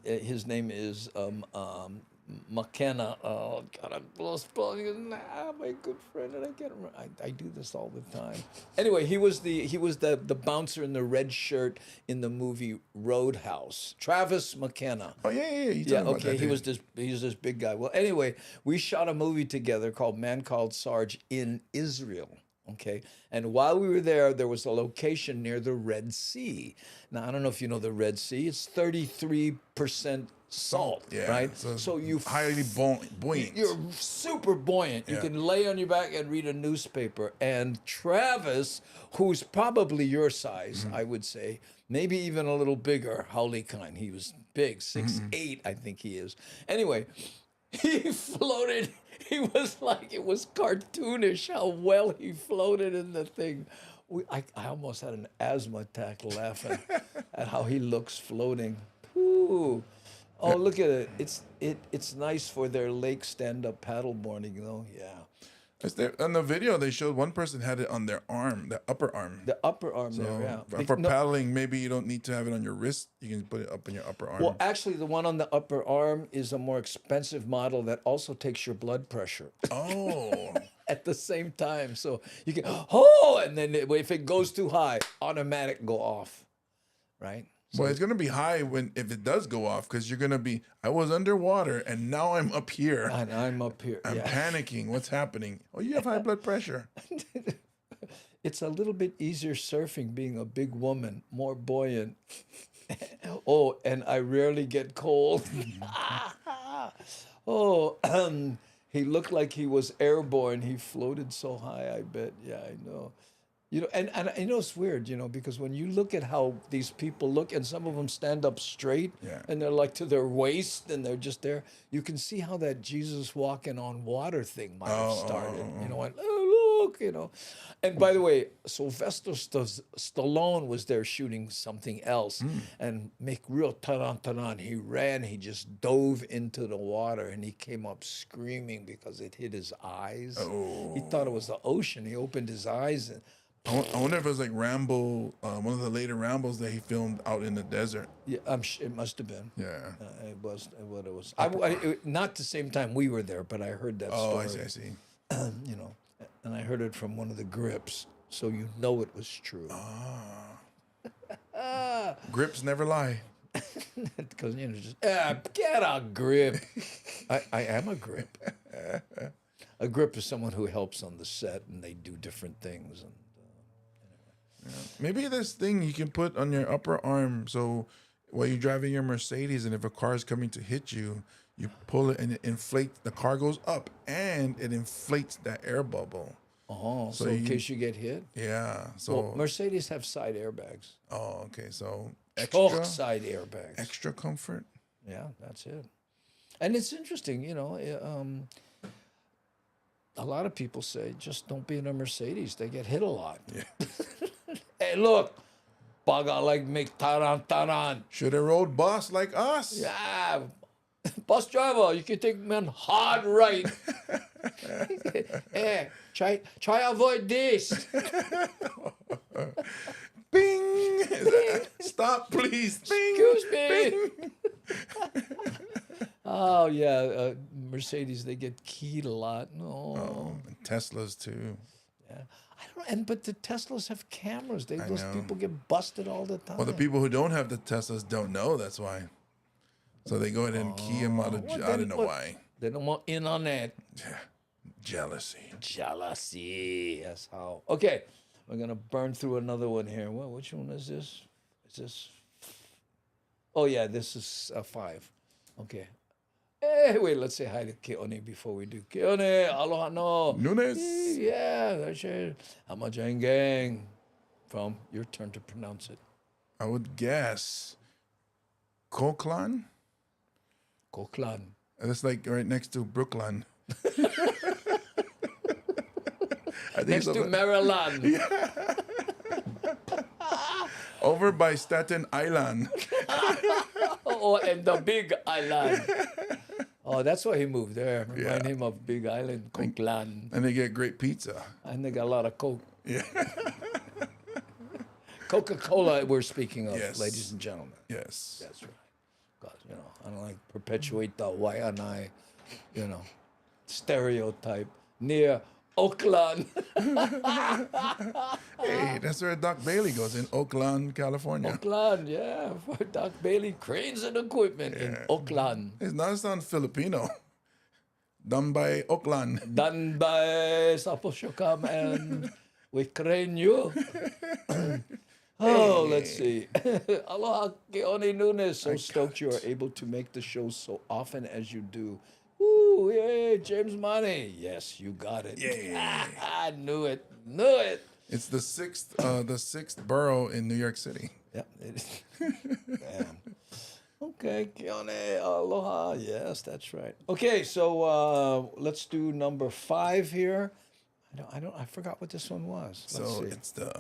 His name is McKenna. Oh God, I'm spelling my good friend, and I can't remember. I do this all the time. Anyway, he was the bouncer in the red shirt in the movie Roadhouse. Travis McKenna. Oh yeah. You Yeah, talking about okay. that He was dude. this big guy. Well, anyway, we shot a movie together called Man Called Sarge in Israel. Okay, and while we were there, there was a location near the Red Sea. Now I don't know if you know the Red Sea. It's 33% salt, Yeah. right? So, So you highly buoyant. you're super buoyant. You Yeah. can lay on your back and read a newspaper. And Travis, who's probably your size, I would say, maybe even a little bigger, Howley kind. He was big, 6'8", I think he is. Anyway, he floated. He was like, it was cartoonish how well he floated in the thing. I almost had an asthma attack laughing at how he looks floating. Ooh. Oh, look at it. It's nice for their lake stand-up paddleboarding, though. Yeah. On the video, they showed one person had it on their arm, the upper arm. The upper arm there, yeah. For No, paddling, maybe you don't need to have it on your wrist. You can put it up in your upper arm. well, actually, the one on the upper arm is a more expensive model that also takes your blood pressure Oh. at the same time. So you can, oh, and then if it goes too high, automatic go off, right? Well, it's gonna be high if it does go off, because you're gonna be. I was underwater and now I'm up here. And I'm up here. I'm Yeah. panicking. What's happening? Oh, you have high blood pressure. It's a little bit easier surfing being a big woman, more buoyant. Oh, and I rarely get cold. Oh, he looked like he was airborne. He floated so high, I bet. Yeah, I know. You know, and you know it's weird, you know, because when you look at how these people look, and some of them stand up straight, Yeah. and they're like to their waist, and they're just there. You can see how that Jesus walking on water thing might have started. You know, and oh look, you know. And by the way, Sylvester Stallone was there shooting something else, and make real taran. He ran, he just dove into the water, and he came up screaming because it hit his eyes. He thought it was the ocean. He opened his eyes and. I wonder if it was like Rambo, one of the later Rambos that he filmed out in the desert. Yeah, it must have been. Yeah. It was what it was. Not the same time we were there, but I heard that Oh, story. I see. You know, and I heard it from one of the grips, so you know it was true. Grips never lie. Because you know, just get a grip. I am a grip. A grip is someone who helps on the set, and they do different things. And Maybe this thing you can put on your upper arm, so while you're driving your Mercedes, and if a car is coming to hit you, you pull it and it inflates. The car goes up and it inflates that air bubble. oh, so in case you get hit. Yeah. So. Well, Mercedes have side airbags. Oh, okay. So Oh, extra side airbags. extra comfort. Yeah, that's it. And it's interesting, you know. A lot of people say just don't be in a Mercedes; they get hit a lot. Yeah. Hey, look, baga like make taran. Should have rode boss like us. Yeah, bus driver, you can take man hard right. Hey, try avoid this. Bing. Stop, please. Bing. Excuse me. Bing. Oh yeah, Mercedes they get keyed a lot. No. Oh, and Teslas too. Yeah. I don't. But the Teslas have cameras. Those know. people get busted all the time. Well, the people who don't have the Teslas don't know. That's why. So they go ahead and key them out of. I don't know why. They don't want in on that. Jealousy. Jealousy. That's how. Okay, we're gonna burn through another one here. Well, which one is this? Is this? Oh yeah, this is 5. Okay. Hey, wait. Let's say hi to Keone before we do. Keone, aloha no. Nunes. Yeah, that's it. Hamajang gang. From your turn to pronounce it. I would guess. Koklan. Koklan. That's like right next to Brooklyn. I think Next it's to over, Maryland. over by Staten Island. Oh, and the Big Island. Oh, that's why he moved there. Remind him of Big Island, Coquitlam. And they get great pizza. And they got a lot of Coke. Yeah. Coca-Cola we're speaking of, Yes. ladies and gentlemen. Yes. That's right. God, you know, I don't like perpetuate the Waianae, you know, stereotype near Oakland. Hey, that's where Doc Bailey goes in Oakland, California. Oakland, yeah, for Doc Bailey Cranes and Equipment in Oakland. It's not sound Filipino. Done by Oakland. Done by Saposhokam and with Crane you. Oh, let's see. Aloha, Keone Nunes. So stoked you are able to make the show so often as you do. Woo, yay, James Money. Yes, you got it. Yeah. I knew it. Knew it. It's the sixth borough in New York City. Yep. It is. Damn. Okay, Keone, aloha. Yes, that's right. Okay, so let's do number 5 here. I forgot what this one was. Let's So see. it's the.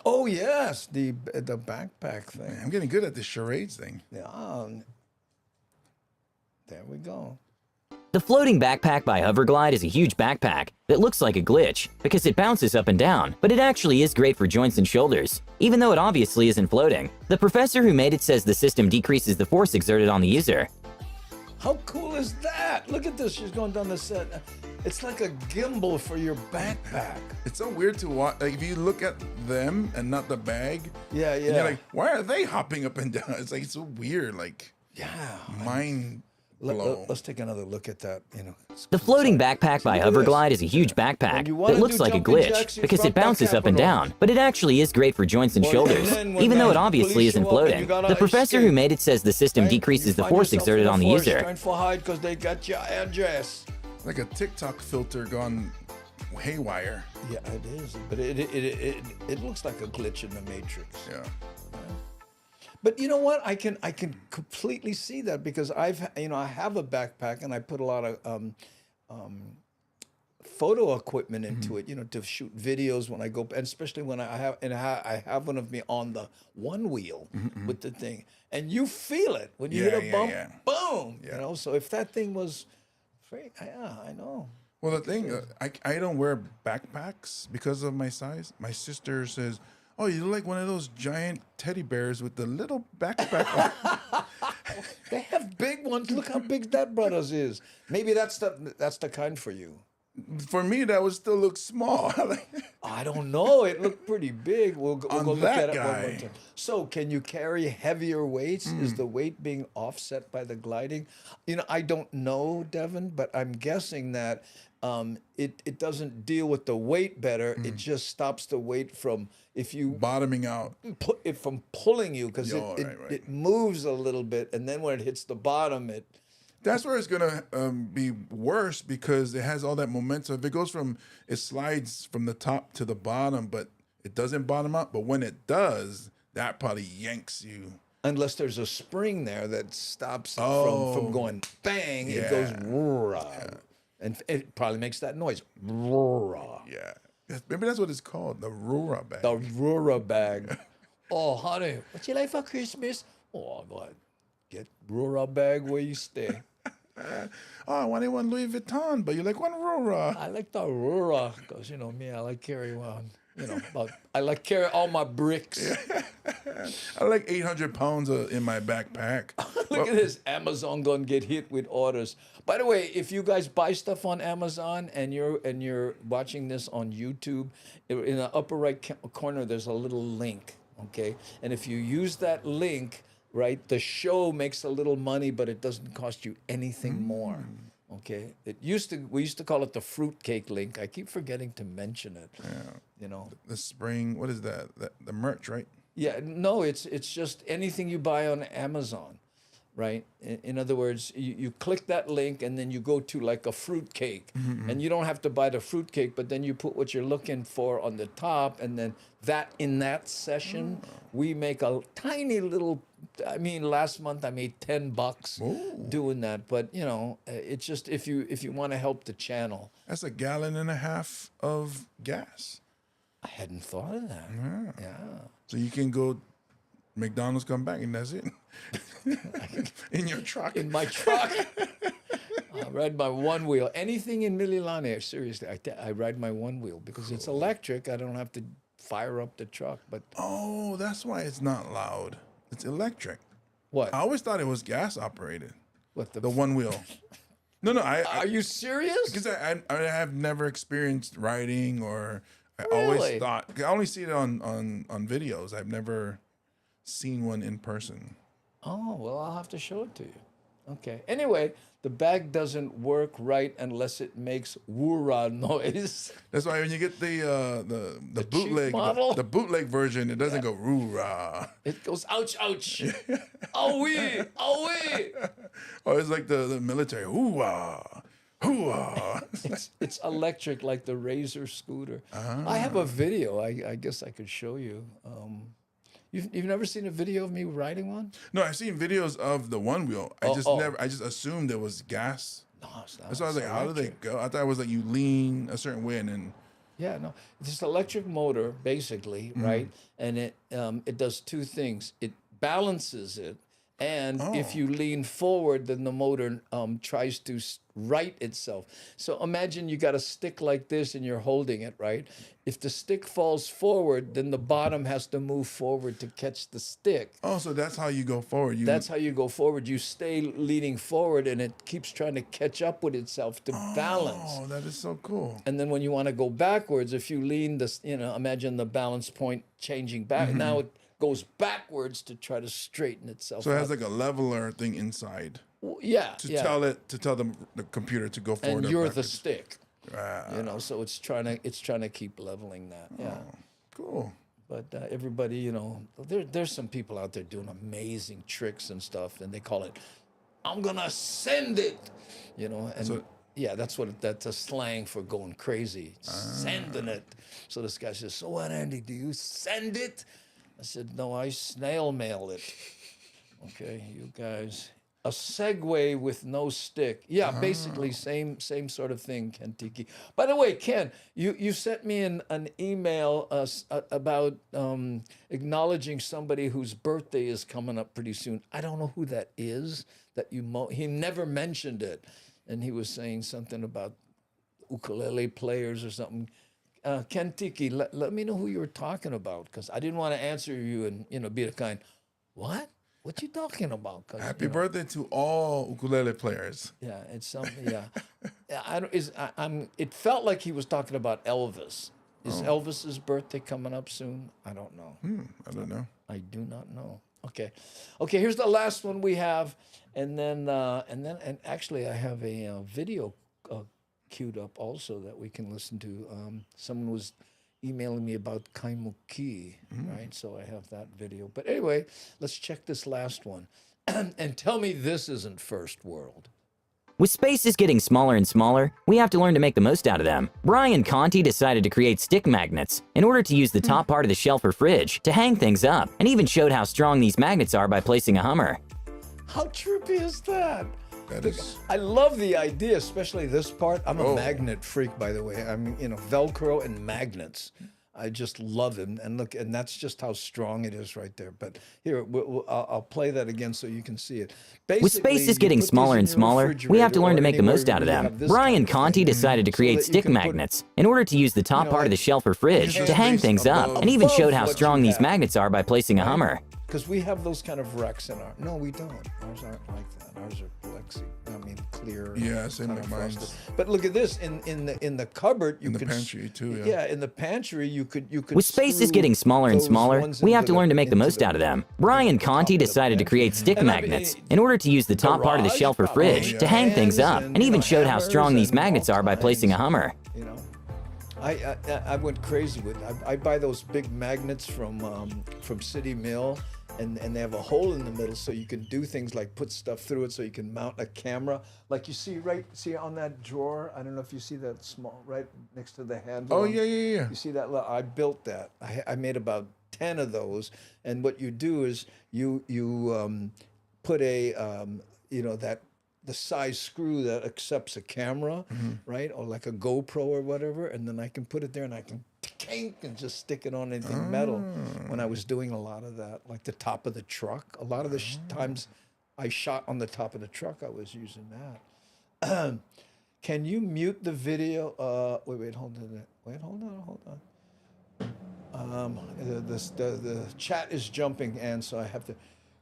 Oh yes, the backpack thing. I'm getting good at this charades thing. Yeah. There we go. The floating backpack by Hoverglide is a huge backpack that looks like a glitch because it bounces up and down, but it actually is great for joints and shoulders, even though it obviously isn't floating. The professor who made it says the system decreases the force exerted on the user. How cool is that? Look at this. She's going down the set. It's like a gimbal for your backpack. It's so weird to watch. Like if you look at them and not the bag. Yeah, and yeah. you're like, why are they hopping up and down? It's like it's so weird. Like Yeah. mind blow. Let's take another look at that. You know, The floating backpack by Look at this. Hoverglide is a huge When backpack you wanna that looks do like a jumping glitch jacks, you because it drop that bounces up and capital. down, but it actually is great for joints and Well, shoulders, and then when even though the it obviously police isn't show up and you floating. gotta The professor escape, who made it says the system right? decreases You the find force yourself exerted in a on the forest user. trying to hide because they got your address. Like a TikTok filter gone haywire. Yeah, it is. But it looks like a glitch in the Matrix. Yeah. But you know what? I can completely see that because I have a backpack and I put a lot of photo equipment into it, to shoot videos when I go, and especially when I have one of me on the one wheel with the thing, and you feel it when you hit a bump, boom. Yeah. So if that thing was free, yeah, I know. Well, the thing, I don't wear backpacks because of my size. My sister says, "Oh, you look like one of those giant teddy bears with the little backpack." They have big ones. Look how big that brothers is. Maybe that's the kind for you. For me, that would still look small. I don't know. It looked pretty big. We'll go look that at it one more guy. time. So, can you carry heavier weights? Is the weight being offset by the gliding? I don't know, Devin, but I'm guessing that it doesn't deal with the weight better. It just stops the weight from Bottoming out. from pulling you because Right. it moves a little bit, and then when it hits the bottom, That's where it's gonna be worse because it has all that momentum. If it slides from the top to the bottom, but it doesn't bottom out. But when it does, that probably yanks you. unless there's a spring there that stops it from going bang, it Yeah. goes roar, and it probably makes that noise. Roar. Yeah, maybe that's what it's called, the Rura bag. The Rura bag. Oh, honey, what you like for Christmas? Oh, God. Get Rura bag where you stay. Oh, I wanted one Louis Vuitton, but you like one Rura. I like the Rura because, me, I like carry one. I like carry all my bricks. I like 800 pounds in my backpack. Look at this. Amazon gonna get hit with orders. By the way, if you guys buy stuff on Amazon and you're watching this on YouTube, in the upper right corner there's a little link. Okay, and if you use that link, right, the show makes a little money, but it doesn't cost you anything more. Okay, we used to call it the fruitcake link. I keep forgetting to mention it. Yeah. The spring, what is that? The merch, right? Yeah, no, it's just anything you buy on Amazon, right? In other words, you click that link and then you go to like a fruit cake, and you don't have to buy the fruit cake, but then you put what you're looking for on the top, and then in that session, we make a tiny little. I mean, last month I made $10 doing that, but it's just if you want to help the channel. That's a gallon and a half of gas. I hadn't thought of that. Yeah. So you can go McDonald's, come back, and that's it. In your truck. In my truck. I ride my one wheel. Anything in Mililani, seriously, I ride my one wheel because it's electric. I don't have to fire up the truck. But Oh, that's why it's not loud. It's electric. What? I always thought it was gas operated. What The one wheel. No, Are you serious? because I have never experienced riding, or I Really? always thought I only see it on videos. I've never seen one in person. Oh, well, I'll have to show it to you. Okay. Anyway, the bag doesn't work right unless it makes woo-rah noise. That's why when you get the cheap bootleg model? the bootleg version, it doesn't go roo-rah. It goes ouch, ouch. Oh wee, oh wee. Oh, it's like the military. Hoo-ah. Hoo-ah. It's electric like the Razor scooter. I have a video. I guess I could show you. You've never seen a video of me riding one? No, I've seen videos of the one wheel. I just assumed it was gas. No, it's not. That's why I was It's like, how do they electric. go? I thought it was like you lean a certain way and then. Yeah, no. It's an electric motor, basically, right? And it does two things. It balances it, and if you lean forward, then the motor tries to right itself. So imagine you got a stick like this and you're holding it, right? If the stick falls forward, then the bottom has to move forward to catch the stick. Oh, so that's how you go forward. That's how you go forward. You stay leaning forward, and it keeps trying to catch up with itself to balance. Oh, that is so cool. And then when you want to go backwards, if you lean this, imagine the balance point changing back. Now it goes backwards to try to straighten itself. So it up. has like a leveler thing inside Yeah, to yeah. tell the computer to go forward. And or you're the backwards. stick. Ah, So it's trying to keep leveling that. Yeah. cool. But everybody, there's some people out there doing amazing tricks and stuff, and they call it, "I'm gonna send it," and yeah, that's a slang for going crazy, sending it. So this guy says, "So what, Andy? Do you send it?" I said, "No, I snail mail it." Okay, you guys. A Segway with no stick. Yeah, basically same sort of thing, Ken Tiki. By the way, Ken, you sent me an email about acknowledging somebody whose birthday is coming up pretty soon. I don't know who that is. He never mentioned it, and he was saying something about ukulele players or something. Ken Tiki, let me know who you were talking about, because I didn't want to answer you and be the kind, what? What you talking about? Happy birthday to all ukulele players. Yeah, it's something. Yeah, It felt like he was talking about Elvis. Is Elvis's birthday coming up soon? I don't know. I don't know. I do not know. Okay. Here's the last one we have, and actually I have a video queued up also that we can listen to. Someone was emailing me about Kaimuki, right? So I have that video. But anyway, let's check this last one. And tell me this isn't first world. With spaces getting smaller and smaller, we have to learn to make the most out of them. Brian Conti decided to create stick magnets in order to use the top part of the shelf or fridge to hang things up, and even showed how strong these magnets are by placing a Hummer. How trippy is that? That is. I love the idea, especially this part. I'm a magnet freak, by the way. I'm, Velcro and magnets. I just love them. And look, and that's just how strong it is right there. But here, I'll play that again so you can see it. Basically, With spaces you getting put these smaller in and your smaller, we have to refrigerator learn to or make the anywhere most out of where you them. have this Brian kind of Conti thing, decided to so create that you stick can put, magnets in order to use the top part of the like- shelf or fridge Just to hang place things up, above- and even showed above how what strong you these have. magnets are by placing a Hummer. Because we have those kind of racks in our. No, we don't. Ours aren't like that. Ours are clear. Yeah, same kind like of mine. frosted. But look at this. In the cupboard, you In the could pantry, too, yeah. Yeah, in the pantry, you could. With spaces screw getting smaller and those smaller, ones we have into to learn to make the into most out of them. Brian Conti top of the decided to pantry. create stick And I mean, magnets in order to use the top part of the garage, shelf or probably, fridge to hang things pans up, and, and even showed how hammers strong these and magnets all are by placing a kinds. Hummer. I went crazy with. I buy those big magnets from City Mill. And they have a hole in the middle, so you can do things like put stuff through it, so you can mount a camera, like you see on that drawer. I don't know if you see that small right next to the handle. Oh, yeah. You see that? I built that. I made about 10 of those. And what you do is you put the size screw that accepts a camera, right, or like a GoPro or whatever, and then I can put it there and I can and just stick it on anything metal. When I was doing a lot of that, like the top of the truck, a lot of the times I shot on the top of the truck, I was using that. Can you mute the video? Wait, hold on. The chat is jumping, and so I have to.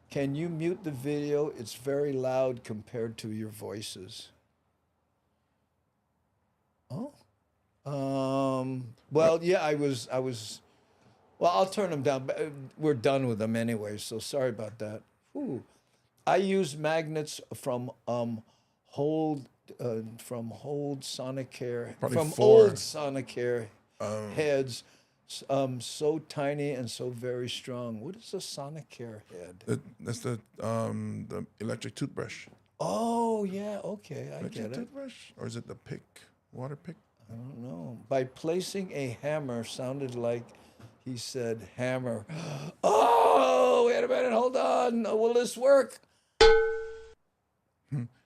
Can you mute the video? It's very loud compared to your voices. Oh. Well, yeah, I was. Well, I'll turn them down. We're done with them anyway, so sorry about that. Ooh. I use magnets Hold Hold Sonicare Probably from 4. old Sonicare heads, so tiny and so very strong. What is a Sonicare head? That's the electric toothbrush. Oh yeah, okay, I Electric get it. toothbrush, or is it the pick? Water pick? I don't know. By placing a hammer sounded like he said hammer. Oh, wait a minute, hold on. Will this work?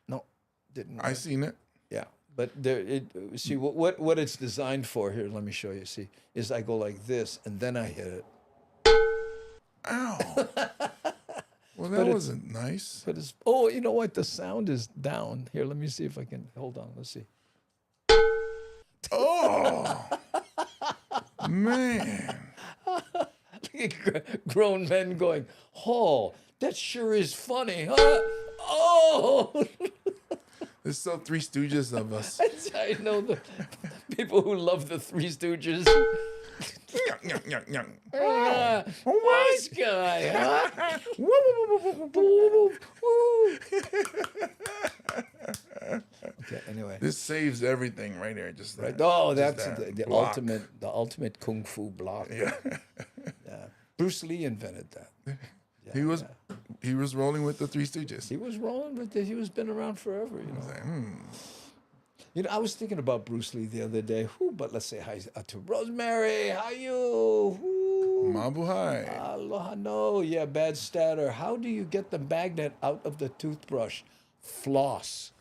No, didn't work. I seen it. Yeah, but see what it's designed for here. Let me show you. See, is I go like this and then I hit it. Ow. Well, that wasn't nice. But it's you know what? The sound is down. Here, let me see if I can hold on. Let's see. Oh, man. Grown men going, oh, that sure is funny, huh? Oh. There's so Three Stooges of us. I know the people who love the Three Stooges. Nice guy, huh? Okay, anyway. This saves everything right here. Just Right. that. Oh, Just that's that the block. ultimate kung fu block. Yeah. Yeah. Bruce Lee invented that. He was rolling with the Three Stooges. He was rolling with it. He was been around forever, you know. Like, You know, I was thinking about Bruce Lee the other day. But let's say hi to Rosemary. How you? Mabuhay. Aloha. No, yeah, bad statter. How do you get the magnet out of the toothbrush? Floss.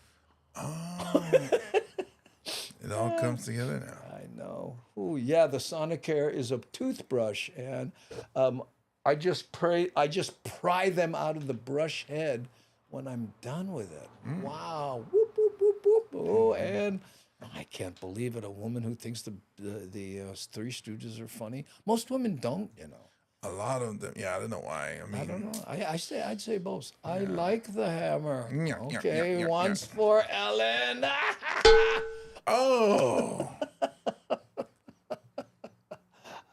It all comes together now. I know. Ooh, yeah, the Sonicare is a toothbrush, and I just pry them out of the brush head when I'm done with it. Wow. Whoop, whoop, whoop, whoop. Oh, and I can't believe it. A woman who thinks the Three Stooges are funny. Most women don't, you know. A lot of them. Yeah, I don't know why. I mean, I don't know. I'd say both. I like the hammer. Yeah, yeah, Okay, yeah, yeah, once for Ellen. Oh.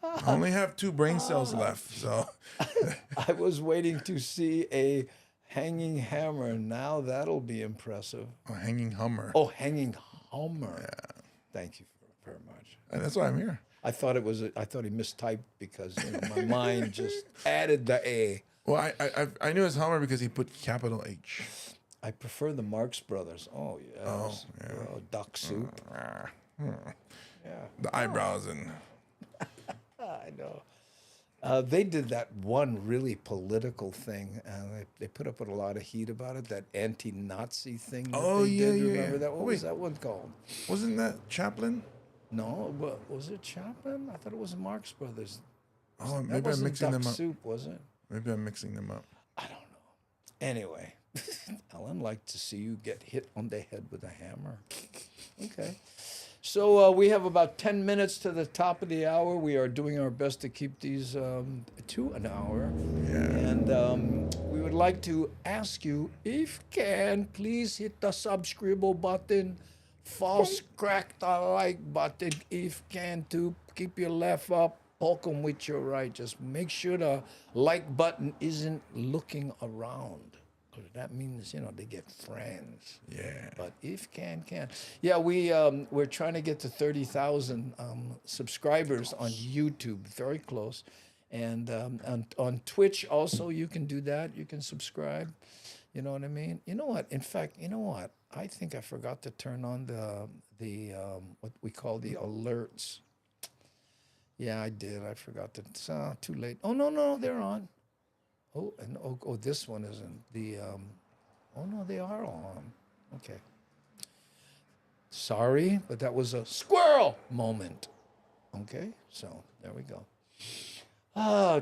I only have 2 brain cells left, so. I was waiting to see a hanging hammer. Now that'll be impressive. A hanging Hummer. Oh, hanging hammer. Yeah. Thank you very much. And that's why I'm here. I thought he mistyped because my mind just added the A. Well, I knew it was Hummer because he put capital H. I prefer the Marx Brothers. Oh yes. Oh, yeah. Duck soup. Yeah. The eyebrows and. I know. They did that one really political thing. They put up with a lot of heat about it. That anti-Nazi thing. That Oh, they yeah, did. yeah, Remember yeah. that? What Wait. was that one called? Wasn't that Chaplin? No, but was it Chaplin? I thought it was Marx Brothers. Oh, That maybe I'm wasn't mixing Duck them up. Soup, was it? Maybe I'm mixing them up. I don't know. Anyway, Ellen liked to see you get hit on the head with a hammer. Okay. So we have about 10 minutes to the top of the hour. We are doing our best to keep these to an hour. Yeah. And we would like to ask you, if can, please hit the subscribe button. False crack the like button. If can, to keep your left up. Poke 'em with your right. Just make sure the like button isn't looking around. That means, they get friends. Yeah. But if can. Yeah, we're trying to get to 30,000 subscribers on YouTube. Very close. And on Twitch also, you can do that. You can subscribe. You know what I mean? You know what? In fact, you know what? I think I forgot to turn on the what we call the alerts. Yeah, I did. I forgot to. It's too late. Oh, no, they're on. Oh, and this one isn't. Oh no, they are on. Okay. Sorry, but that was a squirrel moment. Okay, so there we go.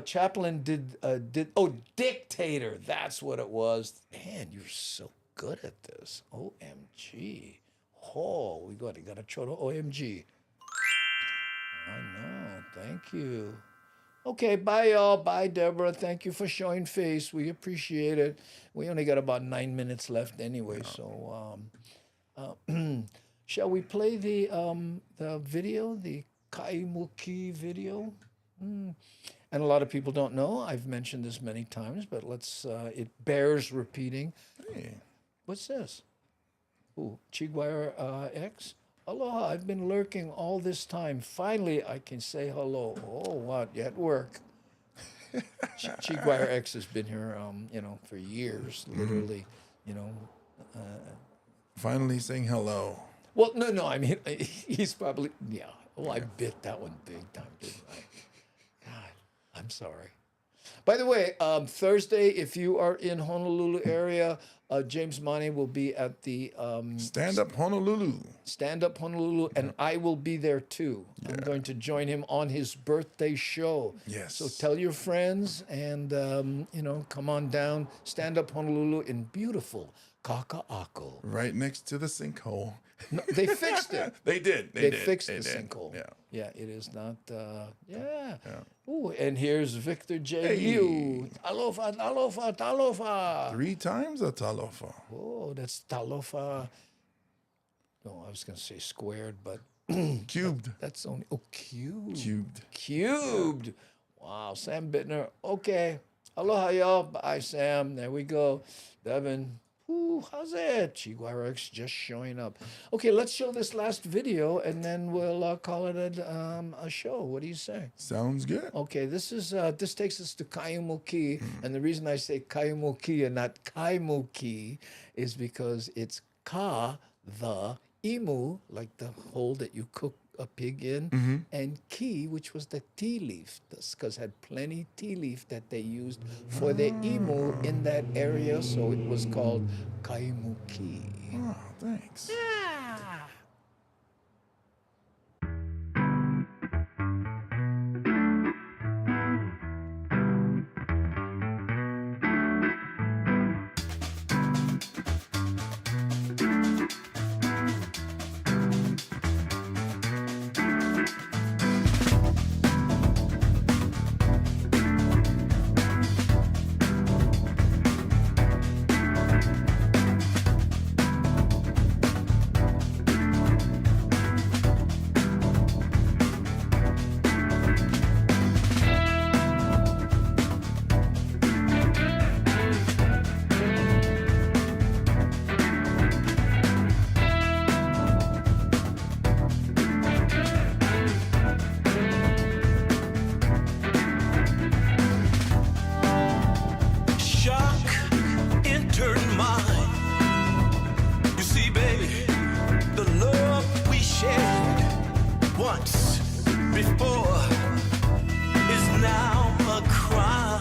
Chaplin did. Dictator. That's what it was. Man, you're so good at this. OMG. Oh, we got a choto OMG. I know. Thank you. Okay, bye, y'all. Bye, Deborah. Thank you for showing face. We appreciate it. We only got about 9 minutes left anyway, so shall we play the video, the Kaimuki video? And a lot of people don't know. I've mentioned this many times, but it bears repeating. Hey, What's this? Ooh, Chiguire X? Aloha, I've been lurking all this time. Finally, I can say hello. Oh, what? You at work? Chiguire X has been here, for years, literally, finally saying hello. Well, no, I mean, he's probably, yeah. Oh, I bit that one big time, didn't I? God, I'm sorry. By the way, Thursday, if you are in Honolulu area, James Money will be at the Stand Up Honolulu. Stand Up Honolulu, and I will be there too. I'm going to join him on his birthday show. Yes. So tell your friends and, come on down. Stand Up Honolulu in beautiful Kaka'ako. Right next to the sinkhole. No, they fixed it. They did. They fixed the did. sinkhole. Yeah. Yeah, it is not, Ooh, and here's Victor J. Hey. Liu. Talofa, talofa, talofa. 3 times a talofa. Oh, that's talofa. No, I was going to say squared, but Cubed. that's only, cubed. Cubed. Cubed. Wow, Sam Bittner. Okay. Aloha, y'all. Bye, Sam. There we go. Devin. Ooh, how's it? Chiguarex just showing up. Okay, let's show this last video, and then we'll call it a show. What do you say? Sounds good. Okay, this takes us to Kaimuki, and the reason I say Kaimuki and not Kaimuki is because it's ka, the imu, like the hole that you cook a pig in, and ki, which was the tea leaf, because had plenty tea leaf that they used for the imu in that area, so it was called Kaimuki. Oh, thanks. Shock entered mine. You see, baby, the love we shared once before is now a crime.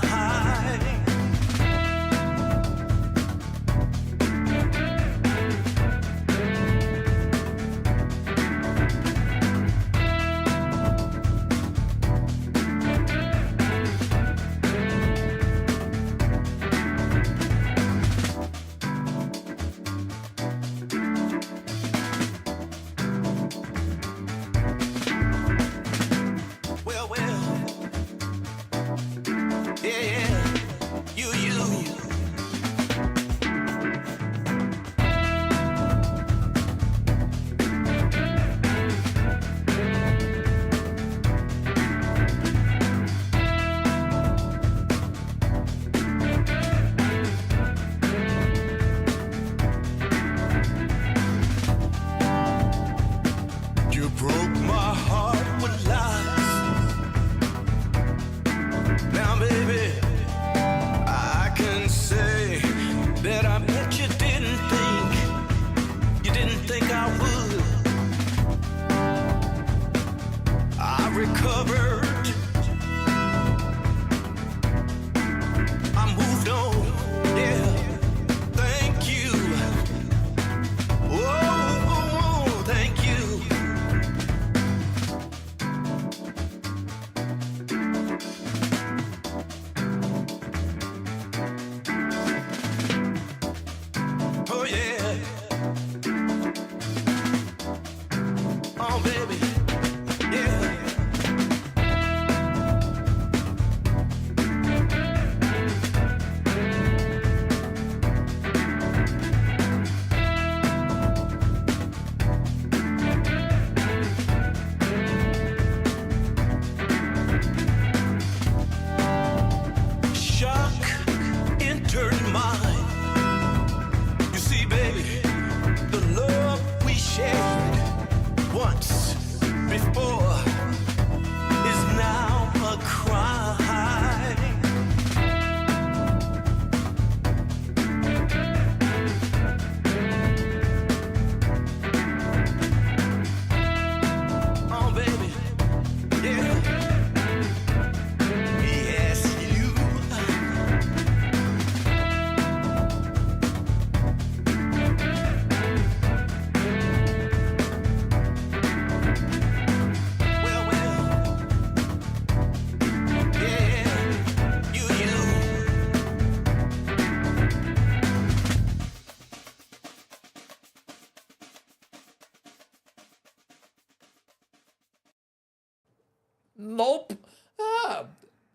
Nope. Ah.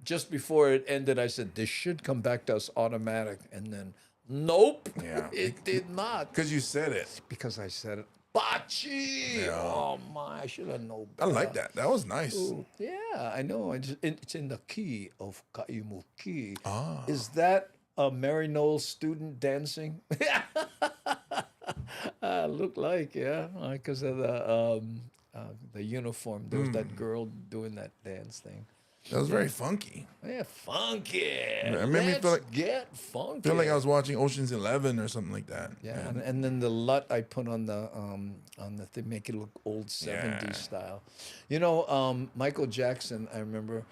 Just before it ended, I said, this should come back to us automatic. And then, nope, Yeah. it did not. Because you said it. Because I said it. Bachi! Yeah. Oh, my, I should have known I better. like that. That was nice. Ooh, yeah, I know. It's in the key of Kaimuki. Ah. Is that a Mary Knowles student dancing? Look like, yeah, because of the uniform. There was that girl doing that dance thing. That was very funky. Yeah, funky. It made me feel like- Get funky. I feel like I was watching Ocean's 11 or something like that. Yeah, and then the LUT I put on the thing, make it look old 70s Yeah. style. You know, Michael Jackson, I remember,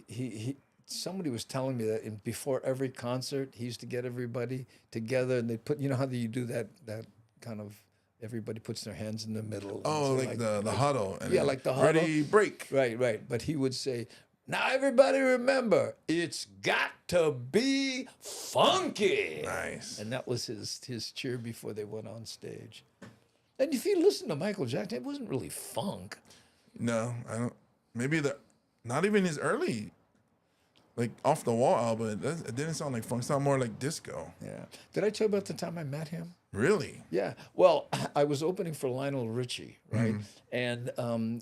he somebody was telling me that before every concert, he used to get everybody together and they put, you know how you do that kind of, everybody puts their hands in the middle. and Oh, so like the huddle. And Yeah, then like the huddle. Ready, break. Right. But he would say, now everybody remember, it's got to be funky. Nice. And that was his cheer before they went on stage. And if you listen to Michael Jackson, it wasn't really funk. No, I don't. Maybe not even his early, like off the wall album. It didn't sound like funk. It sounded more like disco. Yeah. Did I tell you about the time I met him? Really? Yeah. Well, I was opening for Lionel Richie, right? And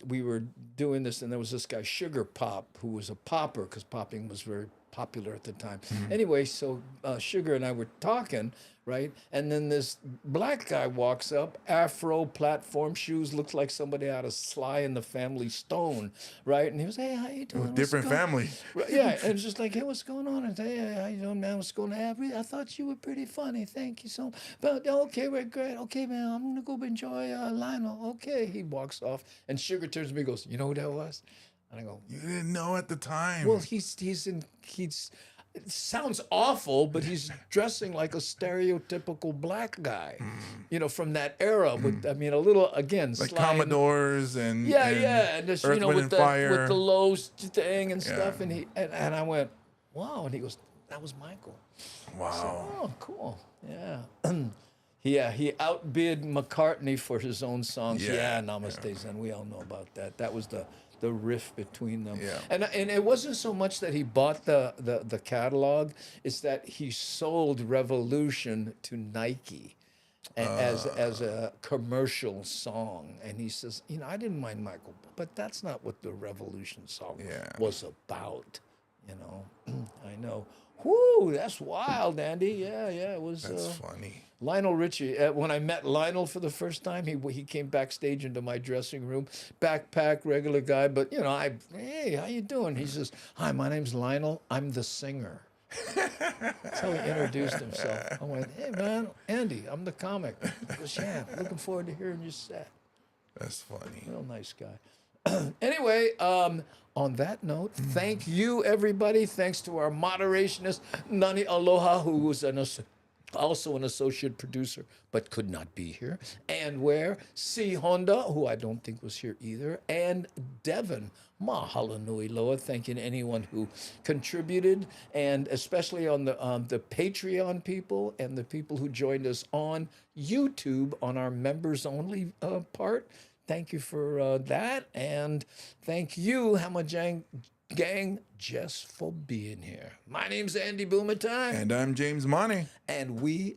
we were doing this, and there was this guy, Sugar Pop, who was a popper, because popping was very popular at the time. Anyway, so Sugar and I were talking, right? And then this black guy walks up, afro, platform shoes, looks like somebody out of Sly and the Family Stone, right? And he was, hey, how you doing? What's Different going-" family. Right, yeah, and it's just like, hey, what's going on? And hey, how you doing, man? What's going on? I thought you were pretty funny. Thank you so much. But okay, we're great. Okay, man, I'm gonna go enjoy Lionel. Okay, he walks off, and Sugar turns to me and goes, you know who that was? And I go, You didn't know at the time. well, he's it sounds awful, but he's dressing like a stereotypical black guy, you know, from that era. With I mean, a little again, like Sly and- Commodores and and just, Earth, you know, Wind, with and the Fire. low thing and stuff, Yeah. and and I went, wow, and he goes, that was Michael. Wow. Oh, cool, yeah. Yeah, he outbid McCartney for his own songs. Yeah, Namaste Zen. We all know about that. That was the riff between them. Yeah. And it wasn't so much that he bought the catalog; it's that he sold Revolution to Nike as a commercial song. And he says, you know, I didn't mind Michael, but that's not what the Revolution song Yeah. was about. You know, I know. Whoo, that's wild, Andy. Yeah, it was. That's funny. Lionel Richie. When I met Lionel for the first time, he came backstage into my dressing room, backpack, regular guy. But you know, hey, how you doing? He says, hi, my name's Lionel. I'm the singer. That's how he introduced himself. I went, hey man, Andy, I'm the comic. He goes, yeah, looking forward to hearing your set. That's funny. Real nice guy. Anyway, on that note, thank you, everybody. Thanks to our moderationist, Nani Aloha, who was also an associate producer, but could not be here. And where? C. Honda, who I don't think was here either. And Devin. Mahalo nui loa. Thanking anyone who contributed, and especially on the Patreon people and the people who joined us on YouTube on our members-only part. Thank you for that, and thank you, Hamajang Gang, just for being here. My name's Andy Bumatai, And I'm James Money. and we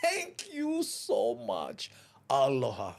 thank you so much. Aloha.